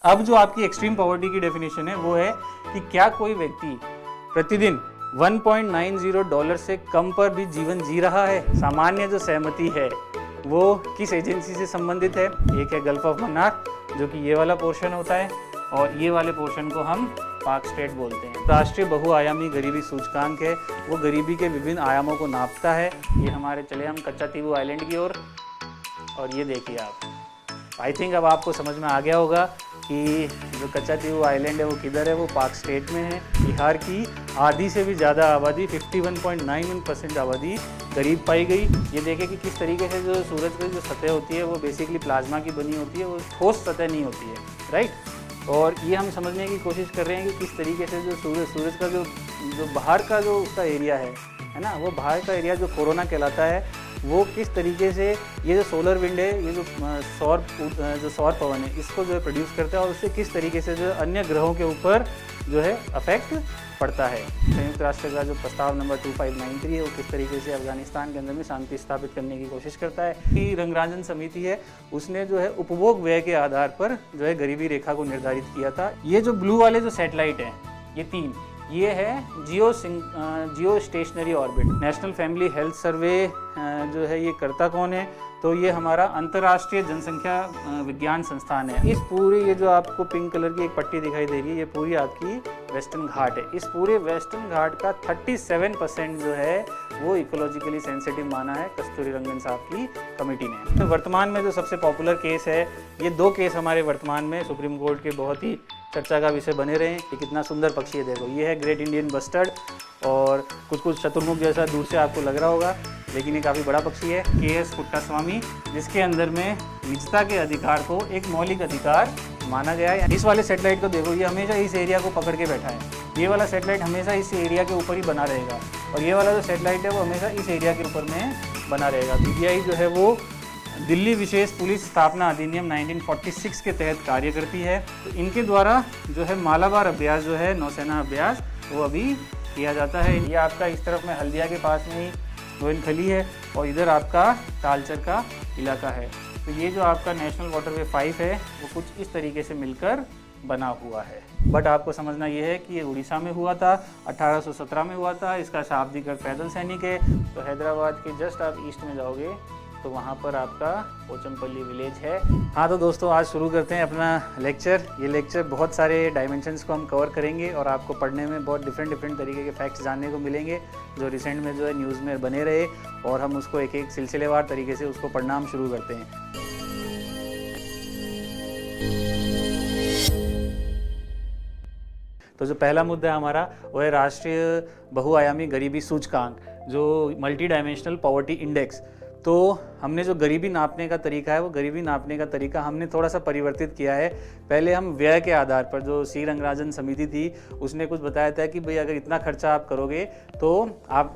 अब जो आपकी एक्सट्रीम पॉवर्टी की डेफिनेशन है वो है कि क्या कोई व्यक्ति प्रतिदिन $1.90 से कम पर भी जीवन जी रहा है। सामान्य जो सहमति है वो किस एजेंसी से संबंधित है? एक है गल्फ ऑफ मन्नार, जो कि ये वाला पोर्शन होता है, और ये वाले पोर्शन को हम पाक स्टेट बोलते हैं। राष्ट्रीय बहुआयामी गरीबी सूचकांक है, वो गरीबी के विभिन्न आयामों को नापता है। ये हमारे चले हम कच्चातीवू आइलैंड की ओर, और ये देखिए आप, आई थिंक अब आपको समझ में आ गया होगा कि जो कच्चातीवू आइलैंड है वो किधर है। वो पाक स्टेट में है। बिहार की आधी से भी ज़्यादा आबादी 51.91% आबादी गरीब पाई गई। ये देखें कि किस तरीके से जो सूरज की जो सतह होती है वो बेसिकली प्लाज्मा की बनी होती है, वो ठोस सतह नहीं होती है, राइट। और ये हम समझने की कोशिश कर रहे हैं कि किस तरीके से जो सूरज का जो बाहर का जो उसका एरिया है ना, वो बाहर का एरिया जो कोरोना कहलाता है, वो किस तरीके से ये जो सोलर विंड है, ये जो सौर पवन है, इसको जो है प्रोड्यूस करता है, और उससे किस तरीके से जो अन्य ग्रहों के ऊपर जो है अफेक्ट पड़ता है। संयुक्त राष्ट्र का जो प्रस्ताव नंबर 2593 है वो किस तरीके से अफगानिस्तान के अंदर में शांति स्थापित करने की कोशिश करता है। कि रंगराजन समिति है, उसने जो है उपभोग व्यय के आधार पर जो है गरीबी रेखा को निर्धारित किया था। ये जो ब्लू वाले जो सैटेलाइट हैं, ये 3, ये है जियो stationery orbit. National family health survey जो है ये करता कौन है? तो ये हमारा अंतर्राष्ट्रीय जनसंख्या विज्ञान संस्थान है। इस पूरी ये जो आपको पिंक कलर की एक पट्टी दिखाई दे रही है, ये पूरी आपकी वेस्टर्न घाट है। इस पूरे वेस्टर्न घाट का 37% जो है वो इकोलॉजिकली सेंसिटिव माना है कस्तूरी रंगन साहब की कमेटी ने। तो वर्तमान में जो सबसे पॉपुलर केस है, ये 2 केस हमारे वर्तमान में सुप्रीम कोर्ट के बहुत ही चर्चा का विषय बने रहे। ये कितना सुंदर पक्षी है, देखो, ये है ग्रेट इंडियन बस्टर्ड, और कुछ शतुरमुख जैसा दूर से आपको लग रहा होगा, लेकिन ये काफ़ी बड़ा पक्षी है। KS पुट्टास्वामी, जिसके अंदर में निजता के अधिकार को एक मौलिक अधिकार माना गया है। इस वाले सैटेलाइट को देखो, ये हमेशा इस एरिया को पकड़ के बैठा है। ये वाला सैटेलाइट हमेशा इस एरिया के ऊपर ही बना रहेगा, और ये वाला जो सैटेलाइट है वो हमेशा इस एरिया के ऊपर में बना रहेगा। PBI जो है वो दिल्ली विशेष पुलिस स्थापना अधिनियम 1946 के तहत कार्य करती है। तो इनके द्वारा जो है मालाबार अभ्यास जो है, नौसेना अभ्यास, वो अभी किया जाता है। ये आपका इस तरफ में हल्दिया के पास में ही गोविंदखली है, और इधर आपका तालचर का इलाका है। तो ये जो आपका नेशनल वाटरवे 5 है वो कुछ इस तरीके से मिलकर बना हुआ है। बट आपको समझना ये है कि ये उड़ीसा में हुआ था, 1817 में हुआ था। इसका शाब्दिक अर्थ पैदल सैनिक है। तो हैदराबाद के जस्ट आप ईस्ट में जाओगे तो वहाँ पर आपका पोचमपल्ली विलेज है। हाँ, तो दोस्तों आज शुरू करते हैं अपना लेक्चर। ये लेक्चर बहुत सारे डायमेंशंस को हम कवर करेंगे, और आपको पढ़ने में बहुत डिफरेंट तरीके के फैक्ट्स जानने को मिलेंगे जो रिसेंट में जो है न्यूज़ में बने रहे, और हम उसको एक सिलसिलेवार तरीके से उसको पढ़ना हम शुरू करते हैं। तो जो पहला मुद्दा है हमारा वो है राष्ट्रीय बहुआयामी गरीबी सूचकांक, जो मल्टी डायमेंशनल पॉवर्टी इंडेक्स। तो हमने जो गरीबी नापने का तरीका है, वो गरीबी नापने का तरीका हमने थोड़ा सा परिवर्तित किया है। पहले हम व्यय के आधार पर, जो सी रंगराजन समिति थी उसने कुछ बताया था कि भाई अगर इतना खर्चा आप करोगे तो आप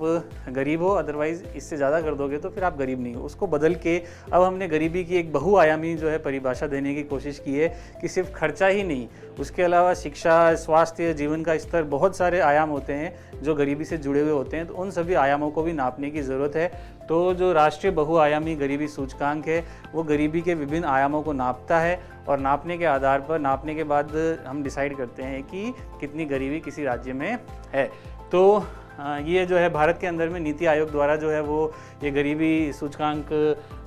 गरीब हो, अदरवाइज इससे ज़्यादा कर दोगे तो फिर आप गरीब नहीं हो। उसको बदल के अब हमने गरीबी की एक बहुआयामी जो है परिभाषा देने की कोशिश की है कि सिर्फ खर्चा ही नहीं, उसके अलावा शिक्षा, स्वास्थ्य, जीवन का स्तर, बहुत सारे आयाम होते हैं जो गरीबी से जुड़े हुए होते हैं। तो उन सभी आयामों को भी नापने की ज़रूरत है। तो जो राष्ट्रीय बहुआयामी गरीबी सूचकांक है वो गरीबी के विभिन्न आयामों को नापता है, और नापने के आधार पर, नापने के बाद हम डिसाइड करते हैं कि कितनी गरीबी किसी राज्य में है। तो ये जो है भारत के अंदर में नीति आयोग द्वारा जो है वो ये गरीबी सूचकांक,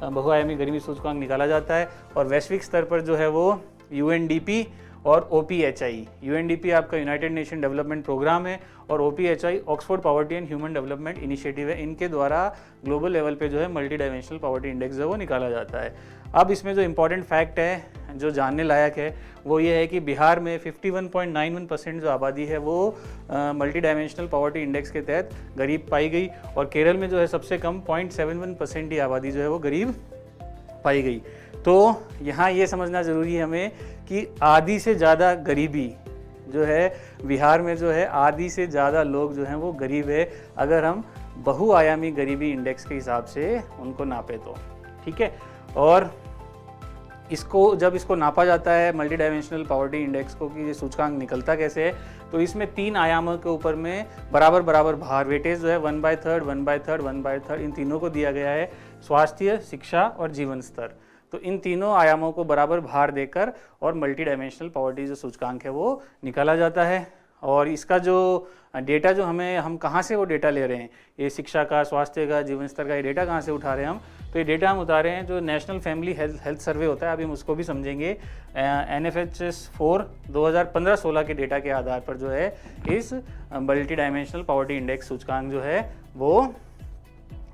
बहुआयामी गरीबी सूचकांक निकाला जाता है, और वैश्विक स्तर पर जो है वो UNDP और OPHI। UNDP आपका यूनाइटेड नेशन डेवलपमेंट प्रोग्राम है, और OPHI Oxford poverty and human development initiative है। इनके द्वारा ग्लोबल लेवल पे जो है मल्टी डायमेंशनल पॉवर्टी इंडेक्स जो है वो निकाला जाता है। अब इसमें जो इम्पॉर्टेंट फैक्ट है जो जानने लायक है वो ये है कि बिहार में 51.91% जो आबादी है वो मल्टी डायमेंशनल पॉवर्टी इंडेक्स के तहत गरीब पाई गई, और केरल में जो है सबसे कम 0.71% ही आबादी जो है वो गरीब पाई गई। तो यहाँ ये समझना ज़रूरी है हमें कि आधी से ज़्यादा गरीबी जो है बिहार में जो है, आधी से ज़्यादा लोग जो हैं वो गरीब है, अगर हम बहुआयामी गरीबी इंडेक्स के हिसाब से उनको नापे तो, ठीक है। और जब इसको नापा जाता है मल्टी डायमेंशनल पॉवर्टी इंडेक्स को कि ये सूचकांक निकलता कैसे है, तो इसमें 3 आयामों के ऊपर में बराबर भार, वेटेज जो है 1/3, 1/3, 1/3, इन तीनों को दिया गया है, स्वास्थ्य, शिक्षा और जीवन स्तर। तो इन तीनों आयामों को बराबर भार देकर और मल्टी डायमेंशनल पॉवर्टी जो सूचकांक है वो निकाला जाता है। और इसका जो डेटा जो हम कहाँ से वो डेटा ले रहे हैं, ये शिक्षा का, स्वास्थ्य का, जीवन स्तर का, ये डेटा कहाँ से उठा रहे हैं हम, तो ये डेटा हम उठा रहे हैं जो नेशनल फैमिली हेल्थ सर्वे होता है, अभी हम उसको भी समझेंगे। NFHS 4 2015-16 के डेटा के आधार पर जो है इस मल्टी डायमेंशनल पॉवर्टी इंडेक्स सूचकांक जो है वो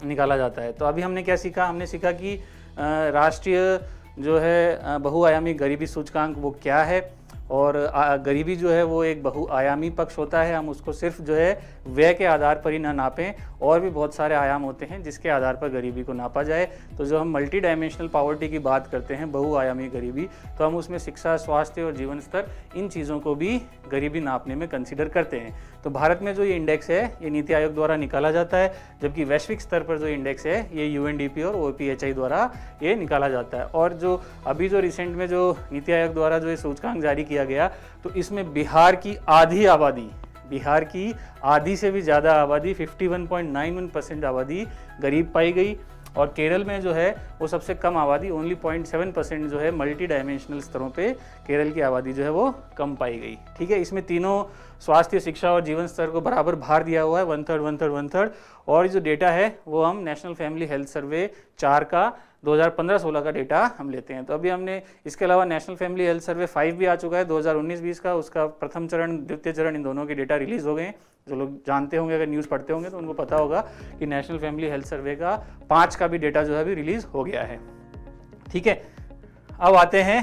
निकाला जाता है। तो अभी हमने क्या सीखा, हमने सीखा कि राष्ट्रीय जो है बहुआयामी गरीबी सूचकांक वो क्या है, और गरीबी जो है वो एक बहुआयामी पक्ष होता है। हम उसको सिर्फ जो है व्यय के आधार पर ही ना नापें, और भी बहुत सारे आयाम होते हैं जिसके आधार पर गरीबी को नापा जाए। तो जो हम मल्टी डायमेंशनल पॉवर्टी की बात करते हैं, बहुआयामी गरीबी, तो हम उसमें शिक्षा, स्वास्थ्य और जीवन स्तर, इन चीज़ों को भी गरीबी नापने में कंसिडर करते हैं। तो भारत में जो ये इंडेक्स है ये नीति आयोग द्वारा निकाला जाता है, जबकि वैश्विक स्तर पर जो इंडेक्स है ये UNDP और OPHI द्वारा ये निकाला जाता है। और जो अभी जो रिसेंट में जो नीति आयोग द्वारा जो ये सूचकांक जारी किया गया, तो इसमें बिहार की आधी आबादी, बिहार की आधी से भी ज़्यादा आबादी 51.91% आबादी गरीब पाई गई, और केरल में जो है वो सबसे कम आबादी ओनली 0.7% जो है मल्टी डायमेंशनल स्तरों पे केरल की आबादी जो है वो कम पाई गई। ठीक है, इसमें तीनों स्वास्थ्य, शिक्षा और जीवन स्तर को बराबर भार दिया हुआ है, 1/3 1/3 1/3। और जो डेटा है वो हम नेशनल फैमिली हेल्थ सर्वे 4 का 2015-16 का डेटा हम लेते हैं। तो अभी हमने इसके अलावा नेशनल फैमिली हेल्थ सर्वे 5 भी आ चुका है 2019-20 का, उसका प्रथम चरण, द्वितीय चरण, इन दोनों के डेटा रिलीज हो गए हैं। जो लोग जानते होंगे, अगर न्यूज़ पढ़ते होंगे तो उनको पता होगा कि नेशनल फैमिली हेल्थ सर्वे का 5 का भी डेटा जो है अभी रिलीज हो गया है। ठीक है, अब आते हैं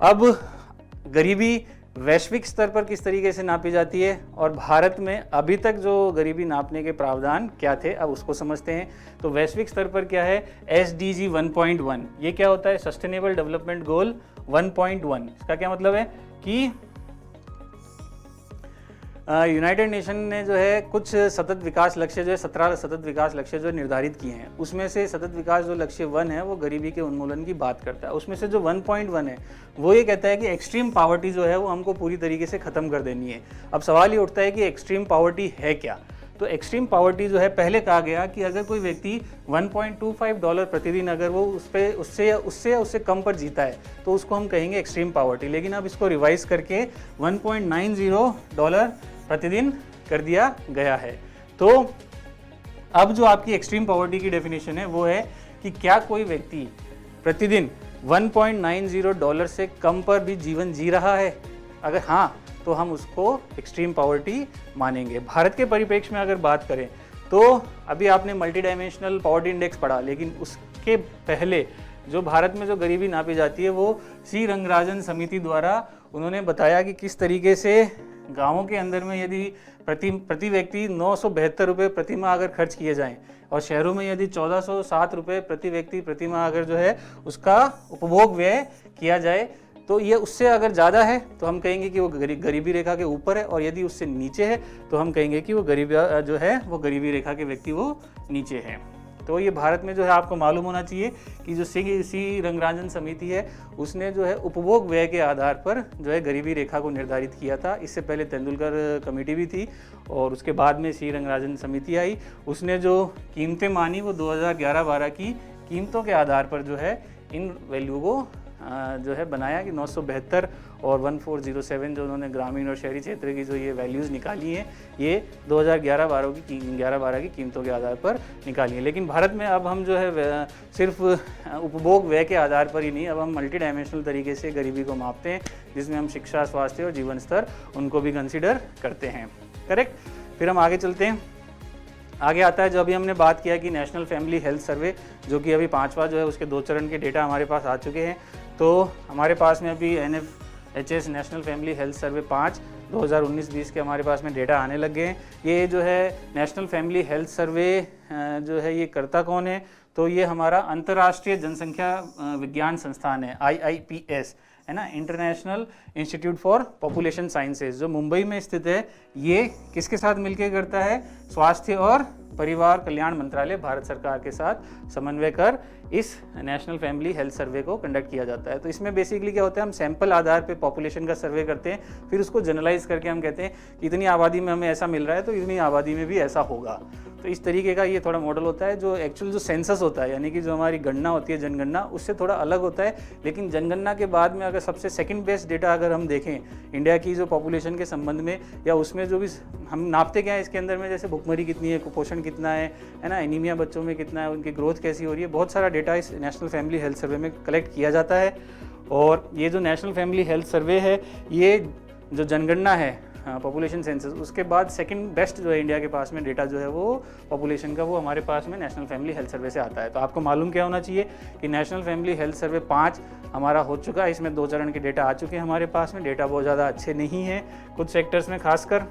अब गरीबी वैश्विक स्तर पर किस तरीके से नापी जाती है, और भारत में अभी तक जो गरीबी नापने के प्रावधान क्या थे, अब उसको समझते हैं। तो वैश्विक स्तर पर क्या है, SDG 1.1, ये क्या होता है, सस्टेनेबल डेवलपमेंट गोल 1.1। इसका क्या मतलब है कि यूनाइटेड नेशन ने जो है कुछ सतत विकास लक्ष्य जो है 17 सतत विकास लक्ष्य जो निर्धारित किए हैं, उसमें से सतत विकास जो लक्ष्य 1 है वो गरीबी के उन्मूलन की बात करता है। उसमें से जो 1.1 है वो ये कहता है कि एक्सट्रीम पावर्टी जो है वो हमको पूरी तरीके से ख़त्म कर देनी है। अब सवाल ये उठता है कि एक्सट्रीम पावर्टी है क्या। तो एक्सट्रीम पावर्टी जो है, पहले कहा गया कि अगर कोई व्यक्ति $1.25 प्रतिदिन अगर वो उससे कम पर जीता है तो उसको हम कहेंगे एक्सट्रीम पावर्टी। लेकिन अब इसको रिवाइज करके $1.90 प्रतिदिन कर दिया गया है। तो अब जो आपकी एक्सट्रीम पावर्टी की डेफिनेशन है वो है कि क्या कोई व्यक्ति प्रतिदिन $1.90 से कम पर भी जीवन जी रहा है, अगर हाँ तो हम उसको एक्सट्रीम पावर्टी मानेंगे। भारत के परिप्रेक्ष्य में अगर बात करें तो अभी आपने मल्टी डायमेंशनल पावर्टी इंडेक्स पढ़ा, लेकिन उसके पहले जो भारत में जो गरीबी नापी जाती है वो सी रंगराजन समिति द्वारा उन्होंने बताया कि किस तरीके से गांवों के अंदर में यदि प्रति व्यक्ति 972 रुपये प्रति माह अगर खर्च किए जाएं, और शहरों में यदि 1407 रुपये प्रति व्यक्ति प्रति माह अगर जो है उसका उपभोग व्यय किया जाए, तो ये उससे अगर ज़्यादा है तो हम कहेंगे कि वो गरीबी रेखा के ऊपर है, और यदि उससे नीचे है तो हम कहेंगे कि वो जो है वो गरीबी रेखा के व्यक्ति वो नीचे है। तो ये भारत में जो है आपको मालूम होना चाहिए कि जो सी रंगराजन समिति है उसने जो है उपभोग व्यय के आधार पर जो है गरीबी रेखा को निर्धारित किया था। इससे पहले तेंदुलकर कमेटी भी थी, और उसके बाद में सी रंगराजन समिति आई। उसने जो कीमतें मानी वो 2011-12 की कीमतों के आधार पर जो है इन वैल्यू को जो है बनाया कि 972 और 1407 जो उन्होंने ग्रामीण और शहरी क्षेत्र की जो ये वैल्यूज़ निकाली हैं, ये 2011-12 की कीमतों के आधार पर निकाली हैं। लेकिन भारत में अब हम जो है सिर्फ उपभोग व्यय के आधार पर ही नहीं, अब हम मल्टी डायमेंशनल तरीके से गरीबी को मापते हैं, जिसमें हम शिक्षा, स्वास्थ्य और जीवन स्तर उनको भी कंसिडर करते हैं। करेक्ट। फिर हम आगे चलते हैं। आगे आता है जो अभी हमने बात किया कि नेशनल फैमिली हेल्थ सर्वे, जो कि अभी 5वां जो है उसके 2 चरण के डेटा हमारे पास आ चुके हैं। तो हमारे पास में अभी NFHS national family health survey 5 2019-20 के हमारे पास में डेटा आने लग गए हैं। ये जो है नेशनल फैमिली हेल्थ सर्वे जो है ये करता कौन है, तो ये हमारा अंतर्राष्ट्रीय जनसंख्या विज्ञान संस्थान है IIPS, है ना, international institute for population sciences जो मुंबई में स्थित है, ये किसके साथ मिलकर करता है? स्वास्थ्य और परिवार कल्याण मंत्रालय भारत सरकार के साथ समन्वय कर इस नेशनल फैमिली हेल्थ सर्वे को कंडक्ट किया जाता है। तो इसमें बेसिकली क्या होता है, हम सैंपल आधार पे पॉपुलेशन का सर्वे करते हैं, फिर उसको जनरलाइज करके हम कहते हैं कि इतनी आबादी में हमें ऐसा मिल रहा है तो इतनी आबादी में भी ऐसा होगा। तो इस तरीके का ये थोड़ा मॉडल होता है। जो एक्चुअल जो सेंसस होता है, यानी कि जो हमारी गणना होती है जनगणना, उससे थोड़ा अलग होता है। लेकिन जनगणना के बाद में अगर सबसे सेकंड बेस्ट डेटा अगर हम देखें इंडिया की जो पॉपुलेशन के संबंध में, या उसमें जो भी हम नापते क्या है इसके अंदर में, जैसे भुखमरी कितनी है, कुपोषण कितना है ना, एनीमिया बच्चों में कितना है, उनकी ग्रोथ कैसी हो रही है, बहुत सारा डेटा इस नेशनल फैमिली हेल्थ सर्वे में कलेक्ट किया जाता है। और ये जो नेशनल फैमिली हेल्थ सर्वे है, ये जो जनगणना है पॉपुलेशन सेंसस, उसके बाद सेकंड बेस्ट जो है इंडिया के पास में डेटा जो है वो पॉपुलेशन का, वो हमारे पास में नेशनल फैमिली हेल्थ सर्वे से आता है। तो आपको मालूम क्या होना चाहिए कि नेशनल फैमिली हेल्थ सर्वे 5 हमारा हो चुका है, इसमें 2 चरण के डेटा आ चुके हैं हमारे पास में। डेटा बहुत ज़्यादा अच्छे नहीं हैं कुछ सेक्टर्स में खासकर,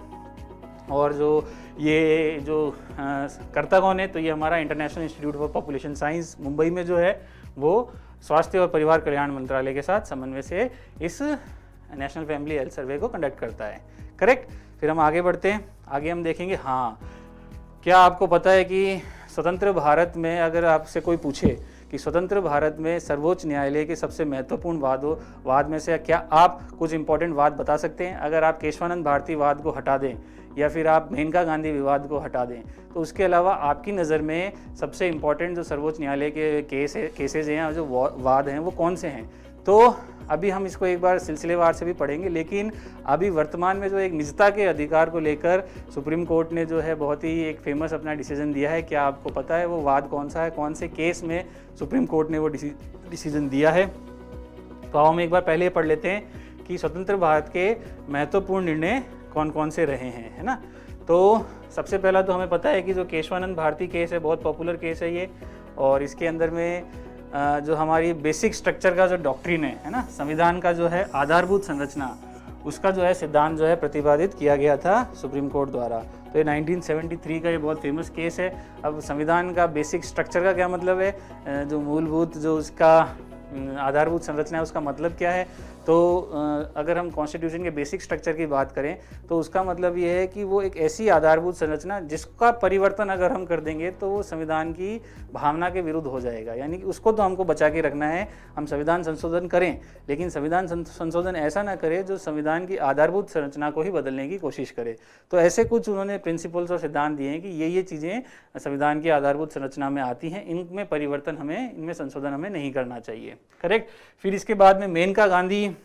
और जो ये जो करता कौन है, तो ये हमारा international institute for population science Mumbai में जो है वो स्वास्थ्य और परिवार कल्याण मंत्रालय के साथ समन्वय से इस नेशनल फैमिली हेल्थ सर्वे को कंडक्ट करता है। करेक्ट। फिर हम आगे बढ़ते हैं, आगे हम देखेंगे, हाँ क्या आपको पता है कि स्वतंत्र भारत में अगर आपसे कोई पूछे कि स्वतंत्र भारत में सर्वोच्च न्यायालय के सबसे महत्वपूर्ण वाद में से क्या आप कुछ इंपॉर्टेंट वाद बता सकते हैं? अगर आप केशवानंद भारती वाद को हटा दें या फिर आप मेनका गांधी विवाद को हटा दें, तो उसके अलावा आपकी नज़र में सबसे इम्पॉर्टेंट जो सर्वोच्च न्यायालय के केसेज हैं, जो वाद हैं, वो कौन से हैं? तो अभी हम इसको एक बार सिलसिलेवार से भी पढ़ेंगे, लेकिन अभी वर्तमान में जो एक निजता के अधिकार को लेकर सुप्रीम कोर्ट ने जो है बहुत ही एक फेमस अपना डिसीजन दिया है। क्या आपको पता है वो वाद कौन सा है, कौन से केस में सुप्रीम कोर्ट ने वो डिसीजन दिया है? तो हम एक बार पहले पढ़ लेते हैं कि स्वतंत्र भारत के महत्वपूर्ण निर्णय कौन कौन से रहे हैं, है ना। तो सबसे पहला तो हमें पता है कि जो केशवानंद भारती केस है, बहुत पॉपुलर केस है ये, और इसके अंदर में जो हमारी बेसिक स्ट्रक्चर का जो डॉक्ट्रिन है ना, संविधान का जो है आधारभूत संरचना, उसका जो है सिद्धांत जो है प्रतिपादित किया गया था सुप्रीम कोर्ट द्वारा। तो ये 1973 का ये बहुत फेमस केस है। अब संविधान का बेसिक स्ट्रक्चर का क्या मतलब है, जो मूलभूत जो उसका आधारभूत संरचना है, उसका मतलब क्या है? तो अगर हम कॉन्स्टिट्यूशन के बेसिक स्ट्रक्चर की बात करें तो उसका मतलब ये है कि वो एक ऐसी आधारभूत संरचना जिसका परिवर्तन अगर हम कर देंगे तो वो संविधान की भावना के विरुद्ध हो जाएगा। यानी कि उसको तो हमको बचा के रखना है, हम संविधान संशोधन करें, लेकिन संविधान संशोधन ऐसा ना करे जो संविधान की आधारभूत संरचना को ही बदलने की कोशिश करे। तो ऐसे कुछ उन्होंने प्रिंसिपल्स और सिद्धांत दिए हैं कि ये चीज़ें संविधान की आधारभूत संरचना में आती हैं, इनमें परिवर्तन हमें, इनमें संशोधन हमें नहीं करना चाहिए। करेक्ट। फिर इसके बाद में मेनका गांधी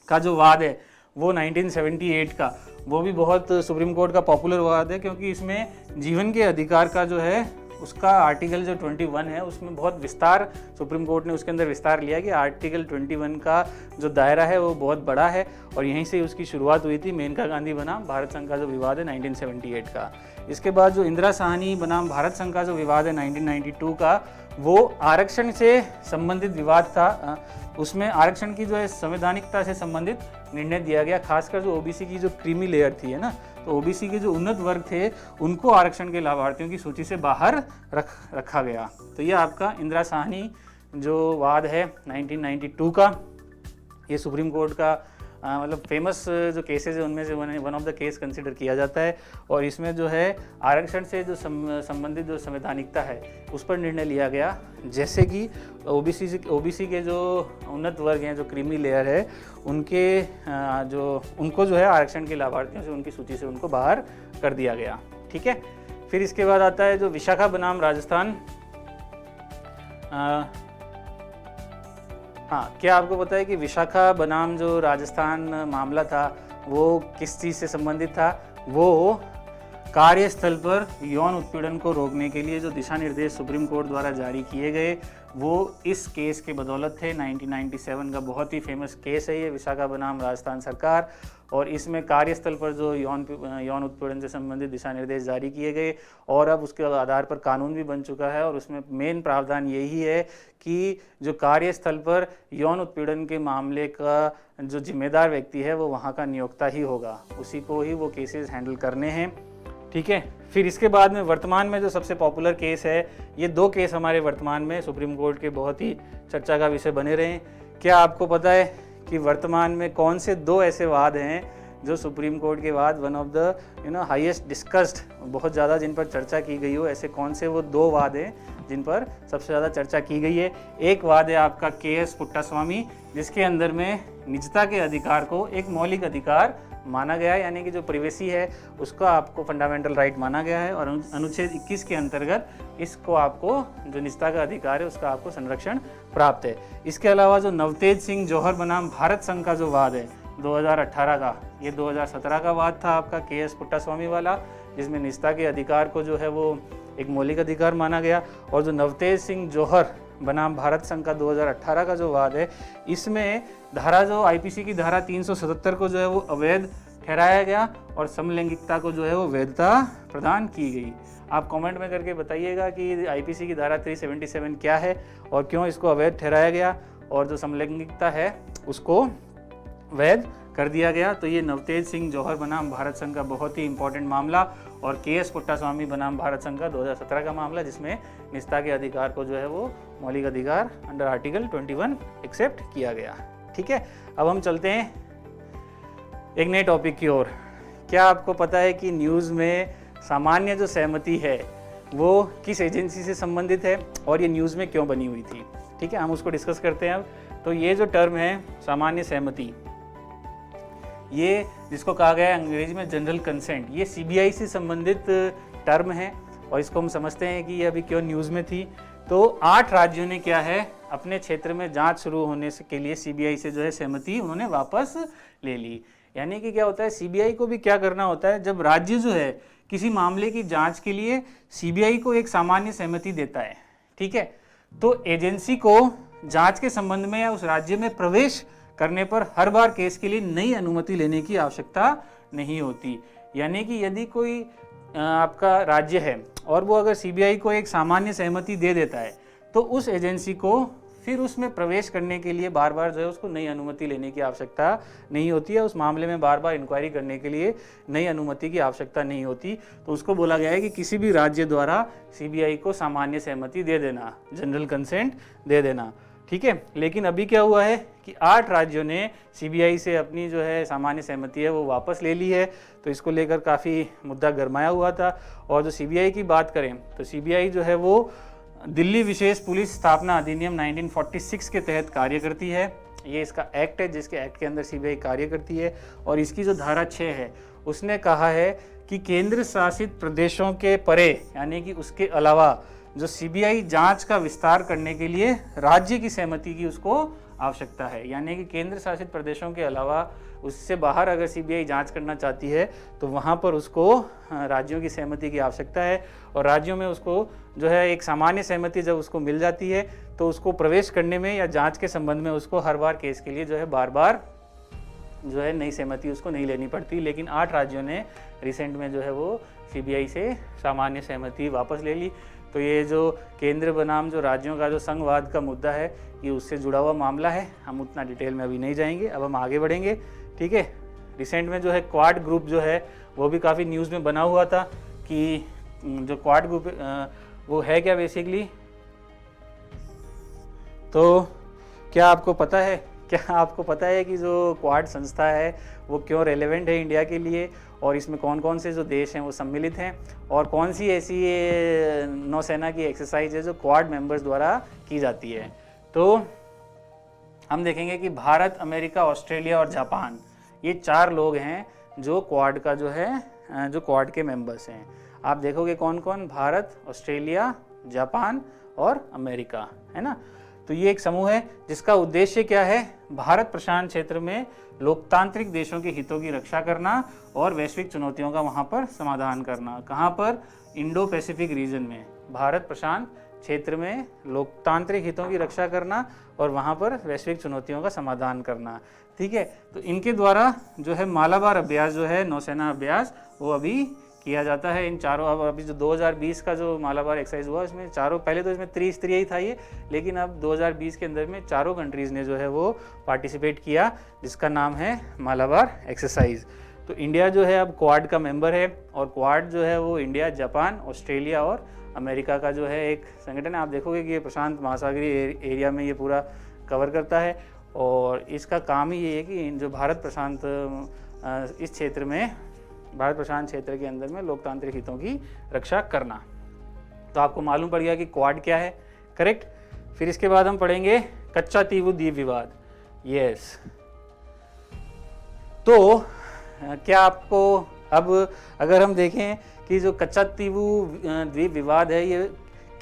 का जो वाद है वो 1978 का, वो भी बहुत सुप्रीम कोर्ट का पॉपुलर वाद है, क्योंकि इसमें जीवन के अधिकार का जो है उसका आर्टिकल जो 21 है उसमें बहुत विस्तार, सुप्रीम कोर्ट ने उसके अंदर विस्तार लिया कि आर्टिकल 21 का जो दायरा है वो बहुत बड़ा है, और यहीं से उसकी शुरुआत हुई थी मेनका गांधी बनाम भारत संघ का जो विवाद है 1978 का। इसके बाद जो इंदिरा साहनी बनाम भारत संघ का जो विवाद है 1992 का, वो आरक्षण से संबंधित विवाद था। उसमें आरक्षण की जो है संवैधानिकता से संबंधित निर्णय दिया गया, खासकर जो ओबीसी की जो क्रीमी लेयर थी, है ना, तो ओबीसी के जो उन्नत वर्ग थे उनको आरक्षण के लाभार्थियों की सूची से बाहर रखा गया। तो ये आपका इंदिरा साहनी जो वाद है 1992 का, ये सुप्रीम कोर्ट का मतलब फेमस जो केसेस है उनमें से one of the case consider किया जाता है, और इसमें जो है आरक्षण से जो संबंधित जो संवैधानिकता है उस पर निर्णय लिया गया, जैसे कि ओबीसी के जो उन्नत वर्ग हैं, जो क्रीमी लेयर है, उनको जो है आरक्षण के लाभार्थियों से उनकी सूची से उनको बाहर कर दिया गया। ठीक है। फिर इसके बाद आता है जो विशाखा बनाम राजस्थान। हाँ, क्या आपको पता है कि विशाखा बनाम जो राजस्थान मामला था वो किस चीज़ से संबंधित था? वो कार्यस्थल पर यौन उत्पीड़न को रोकने के लिए जो दिशा निर्देश सुप्रीम कोर्ट द्वारा जारी किए गए वो इस केस के बदौलत थे। 1997 का बहुत ही फेमस केस है ये, विशाखा बनाम राजस्थान सरकार, और इसमें कार्यस्थल पर जो यौन उत्पीड़न से संबंधित दिशा निर्देश जारी किए गए, और अब उसके आधार पर कानून भी बन चुका है, और उसमें मेन प्रावधान यही है कि जो कार्यस्थल पर यौन उत्पीड़न के मामले का जो जिम्मेदार व्यक्ति है वो वहाँ का नियोक्ता ही होगा, उसी को ही वो केसेस हैंडल करने हैं। ठीक है। फिर इसके बाद में वर्तमान में जो सबसे पॉपुलर केस है, ये 2 केस हमारे वर्तमान में सुप्रीम कोर्ट के बहुत ही चर्चा का विषय बने रहे हैं। क्या आपको पता है कि वर्तमान में कौन से 2 ऐसे वाद हैं जो सुप्रीम कोर्ट के बाद one of the highest discussed, बहुत ज़्यादा जिन पर चर्चा की गई हो, ऐसे कौन से वो 2 वाद हैं जिन पर सबसे ज़्यादा चर्चा की गई है। एक वाद है आपका KS पुट्टास्वामी, जिसके अंदर में निजता के अधिकार को एक मौलिक अधिकार माना गया है, यानी कि जो प्राइवेसी है उसका आपको फंडामेंटल राइट माना गया है और अनुच्छेद 21 के अंतर्गत इसको आपको जो निजता का अधिकार है उसका आपको संरक्षण प्राप्त है। इसके अलावा जो नवतेज सिंह जौहर बनाम भारत संघ का जो वाद है 2018 का, ये 2017 का वाद था आपका KS पुट्टास्वामी वाला, जिसमें निजता के अधिकार को जो है वो एक मौलिक अधिकार माना गया। और जो नवतेज सिंह जौहर बनाम भारत संघ का 2018 का जो वाद है, इसमें धारा जो IPC की धारा 377 को जो है वो अवैध ठहराया गया और समलैंगिकता को जो है वो वैधता प्रदान की गई। आप कमेंट में करके बताइएगा कि IPC की धारा 377 क्या है और क्यों इसको अवैध ठहराया गया और जो समलैंगिकता है उसको वैध कर दिया गया। तो ये नवतेज सिंह जौहर बनाम भारत संघ का बहुत ही इंपॉर्टेंट मामला और KS पुट्टास्वामी बनाम भारत संघ का 2017 का मामला, जिसमें निजता के अधिकार को जो है वो मौलिक अधिकार अंडर आर्टिकल 21 एक्सेप्ट किया गया। ठीक है, अब हम चलते हैं एक नए टॉपिक की ओर। क्या आपको पता है कि न्यूज़ में सामान्य जो सहमति है वो किस एजेंसी से संबंधित है और ये न्यूज़ में क्यों बनी हुई थी? ठीक है, हम उसको डिस्कस करते हैं अब। तो ये जो टर्म है सामान्य सहमति, ये जिसको कहा गया है अंग्रेजी में जनरल कंसेंट, ये CBI से संबंधित टर्म है और इसको हम समझते हैं कि ये अभी क्यों न्यूज़ में थी। तो 8 राज्यों ने क्या है अपने क्षेत्र में जांच शुरू होने से के लिए CBI से जो है सहमति उन्होंने वापस ले ली। यानी कि क्या होता है, CBI को भी क्या करना होता है, जब राज्य जो है किसी मामले की जांच के लिए CBI को एक सामान्य सहमति देता है, ठीक है, तो एजेंसी को जांच के संबंध में या उस राज्य में प्रवेश करने पर हर बार केस के लिए नई अनुमति लेने की आवश्यकता नहीं होती। यानी कि यदि कोई आपका राज्य है और वो अगर CBI को एक सामान्य सहमति दे देता है तो उस एजेंसी को फिर उसमें प्रवेश करने के लिए बार बार जो है उसको नई अनुमति लेने की आवश्यकता नहीं होती है, उस मामले में बार बार इंक्वायरी करने के लिए नई अनुमति की आवश्यकता नहीं होती। तो उसको बोला गया है कि किसी भी राज्य द्वारा CBI को सामान्य सहमति दे देना, जनरल कंसेंट दे देना। ठीक है, लेकिन अभी क्या हुआ है कि 8 राज्यों ने CBI से अपनी जो है सामान्य सहमति है वो वापस ले ली है। तो इसको लेकर काफ़ी मुद्दा गरमाया हुआ था। और जो CBI की बात करें तो CBI जो है वो दिल्ली विशेष पुलिस स्थापना अधिनियम 1946 के तहत कार्य करती है। ये इसका एक्ट है जिसके एक्ट के अंदर CBI कार्य करती है। और इसकी जो धारा 6 है उसने कहा है कि केंद्र शासित प्रदेशों के परे यानी कि उसके अलावा जो CBI जांच का विस्तार करने के लिए राज्य की सहमति की उसको आवश्यकता है। यानी कि केंद्र शासित प्रदेशों के अलावा उससे बाहर अगर CBI जांच करना चाहती है तो वहाँ पर उसको राज्यों की सहमति की आवश्यकता है। और राज्यों में उसको जो है एक सामान्य सहमति जब उसको मिल जाती है तो उसको प्रवेश करने में या जांच के संबंध में उसको हर बार केस के लिए जो है बार बार जो है नई सहमति उसको नहीं लेनी पड़ती। लेकिन 8 राज्यों ने रिसेंट में जो है वो CBI से सामान्य सहमति वापस ले ली। तो ये जो केंद्र बनाम जो राज्यों का जो संघवाद का मुद्दा है ये उससे जुड़ा हुआ मामला है। हम उतना डिटेल में अभी नहीं जाएंगे, अब हम आगे बढ़ेंगे। ठीक है, रिसेंट में जो है क्वाड ग्रुप जो है वो भी काफ़ी न्यूज़ में बना हुआ था कि जो क्वाड ग्रुप वो है क्या बेसिकली। तो क्या आपको पता है कि जो क्वाड संस्था है वो क्यों रेलेवेंट है इंडिया के लिए और इसमें कौन कौन से जो देश हैं वो सम्मिलित हैं और कौन सी ऐसी नौसेना की एक्सरसाइज है जो क्वाड मेंबर्स द्वारा की जाती है। तो हम देखेंगे कि भारत, अमेरिका, ऑस्ट्रेलिया और जापान ये 4 लोग हैं जो क्वाड का जो है जो क्वाड के मेंबर्स हैं। आप देखोगे कौन कौन, भारत, ऑस्ट्रेलिया, जापान और अमेरिका, है ना। तो ये एक समूह है जिसका उद्देश्य क्या है, भारत प्रशांत क्षेत्र में लोकतांत्रिक देशों के हितों की रक्षा करना और वैश्विक चुनौतियों का वहाँ पर समाधान करना। कहाँ पर, इंडो पैसिफिक रीजन में, भारत प्रशांत क्षेत्र में लोकतांत्रिक हितों की रक्षा करना और वहाँ पर वैश्विक चुनौतियों का समाधान करना। ठीक है, तो इनके द्वारा जो है मालाबार अभ्यास जो है नौसेना अभ्यास वो अभी किया जाता है। इन चारों, अब अभी जो 2020 का जो मालाबार एक्सरसाइज हुआ इसमें चारों, पहले तो इसमें त्रिस्तरीय ही था ये, लेकिन अब 2020 के अंदर में 4 कंट्रीज़ ने जो है वो पार्टिसिपेट किया जिसका नाम है मालाबार एक्सरसाइज। तो इंडिया जो है अब क्वाड का मेंबर है और क्वाड जो है वो इंडिया, जापान, ऑस्ट्रेलिया और अमेरिका का जो है एक संगठन है। आप देखोगे कि ये प्रशांत महासागरीय एरिया में ये पूरा कवर करता है और इसका काम ही ये है कि जो भारत प्रशांत इस क्षेत्र में, भारत प्रशांत क्षेत्र के अंदर में लोकतांत्रिक हितों की रक्षा करना। तो आपको मालूम पड़ गया कि क्वाड क्या है, करेक्ट। फिर इसके बाद हम पढ़ेंगे कच्चा तीवु द्वीप विवाद। यस, तो क्या आपको अब अगर हम देखें कि जो कच्चा तीवु द्वीप विवाद है ये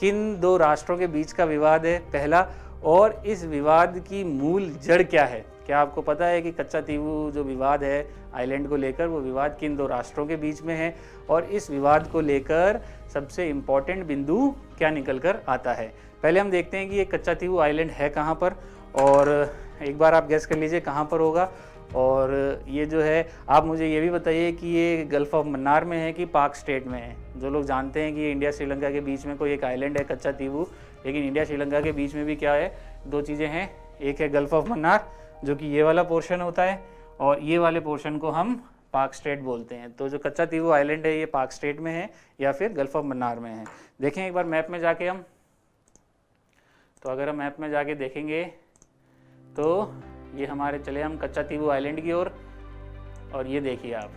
किन दो राष्ट्रों के बीच का विवाद है पहला, और इस विवाद की मूल जड़ क्या है। क्या आपको पता है कि कच्चा तीवु जो विवाद है आइलैंड को लेकर, वो विवाद किन दो राष्ट्रों के बीच में है, और इस विवाद को लेकर सबसे इम्पॉर्टेंट बिंदु क्या निकल कर आता है। पहले हम देखते हैं कि ये कच्चा तीवु आइलैंड है कहाँ पर, और एक बार आप गेस कर लीजिए कहाँ पर होगा। और ये जो है, आप मुझे ये भी बताइए कि ये गल्फ ऑफ मन्नार में है कि पाक स्टेट में है। जो लोग जानते हैं कि इंडिया श्रीलंका के बीच में कोई एक आइलैंड है कच्चा तीवु, लेकिन इंडिया श्रीलंका के बीच में भी क्या है, दो चीज़ें हैं। एक है गल्फ ऑफ मन्नार जो कि ये वाला पोर्शन होता है, और ये वाले पोर्शन को हम पाक स्टेट बोलते हैं। तो जो कच्चा तीवु आइलैंड है ये पाक स्टेट में है या फिर गल्फ ऑफ मन्नार में है। देखें एक बार मैप में जाके हम, तो अगर हम मैप में जाके देखेंगे तो ये हमारे चले हम कच्चा तीवु आइलैंड की ओर, और ये देखिए आप,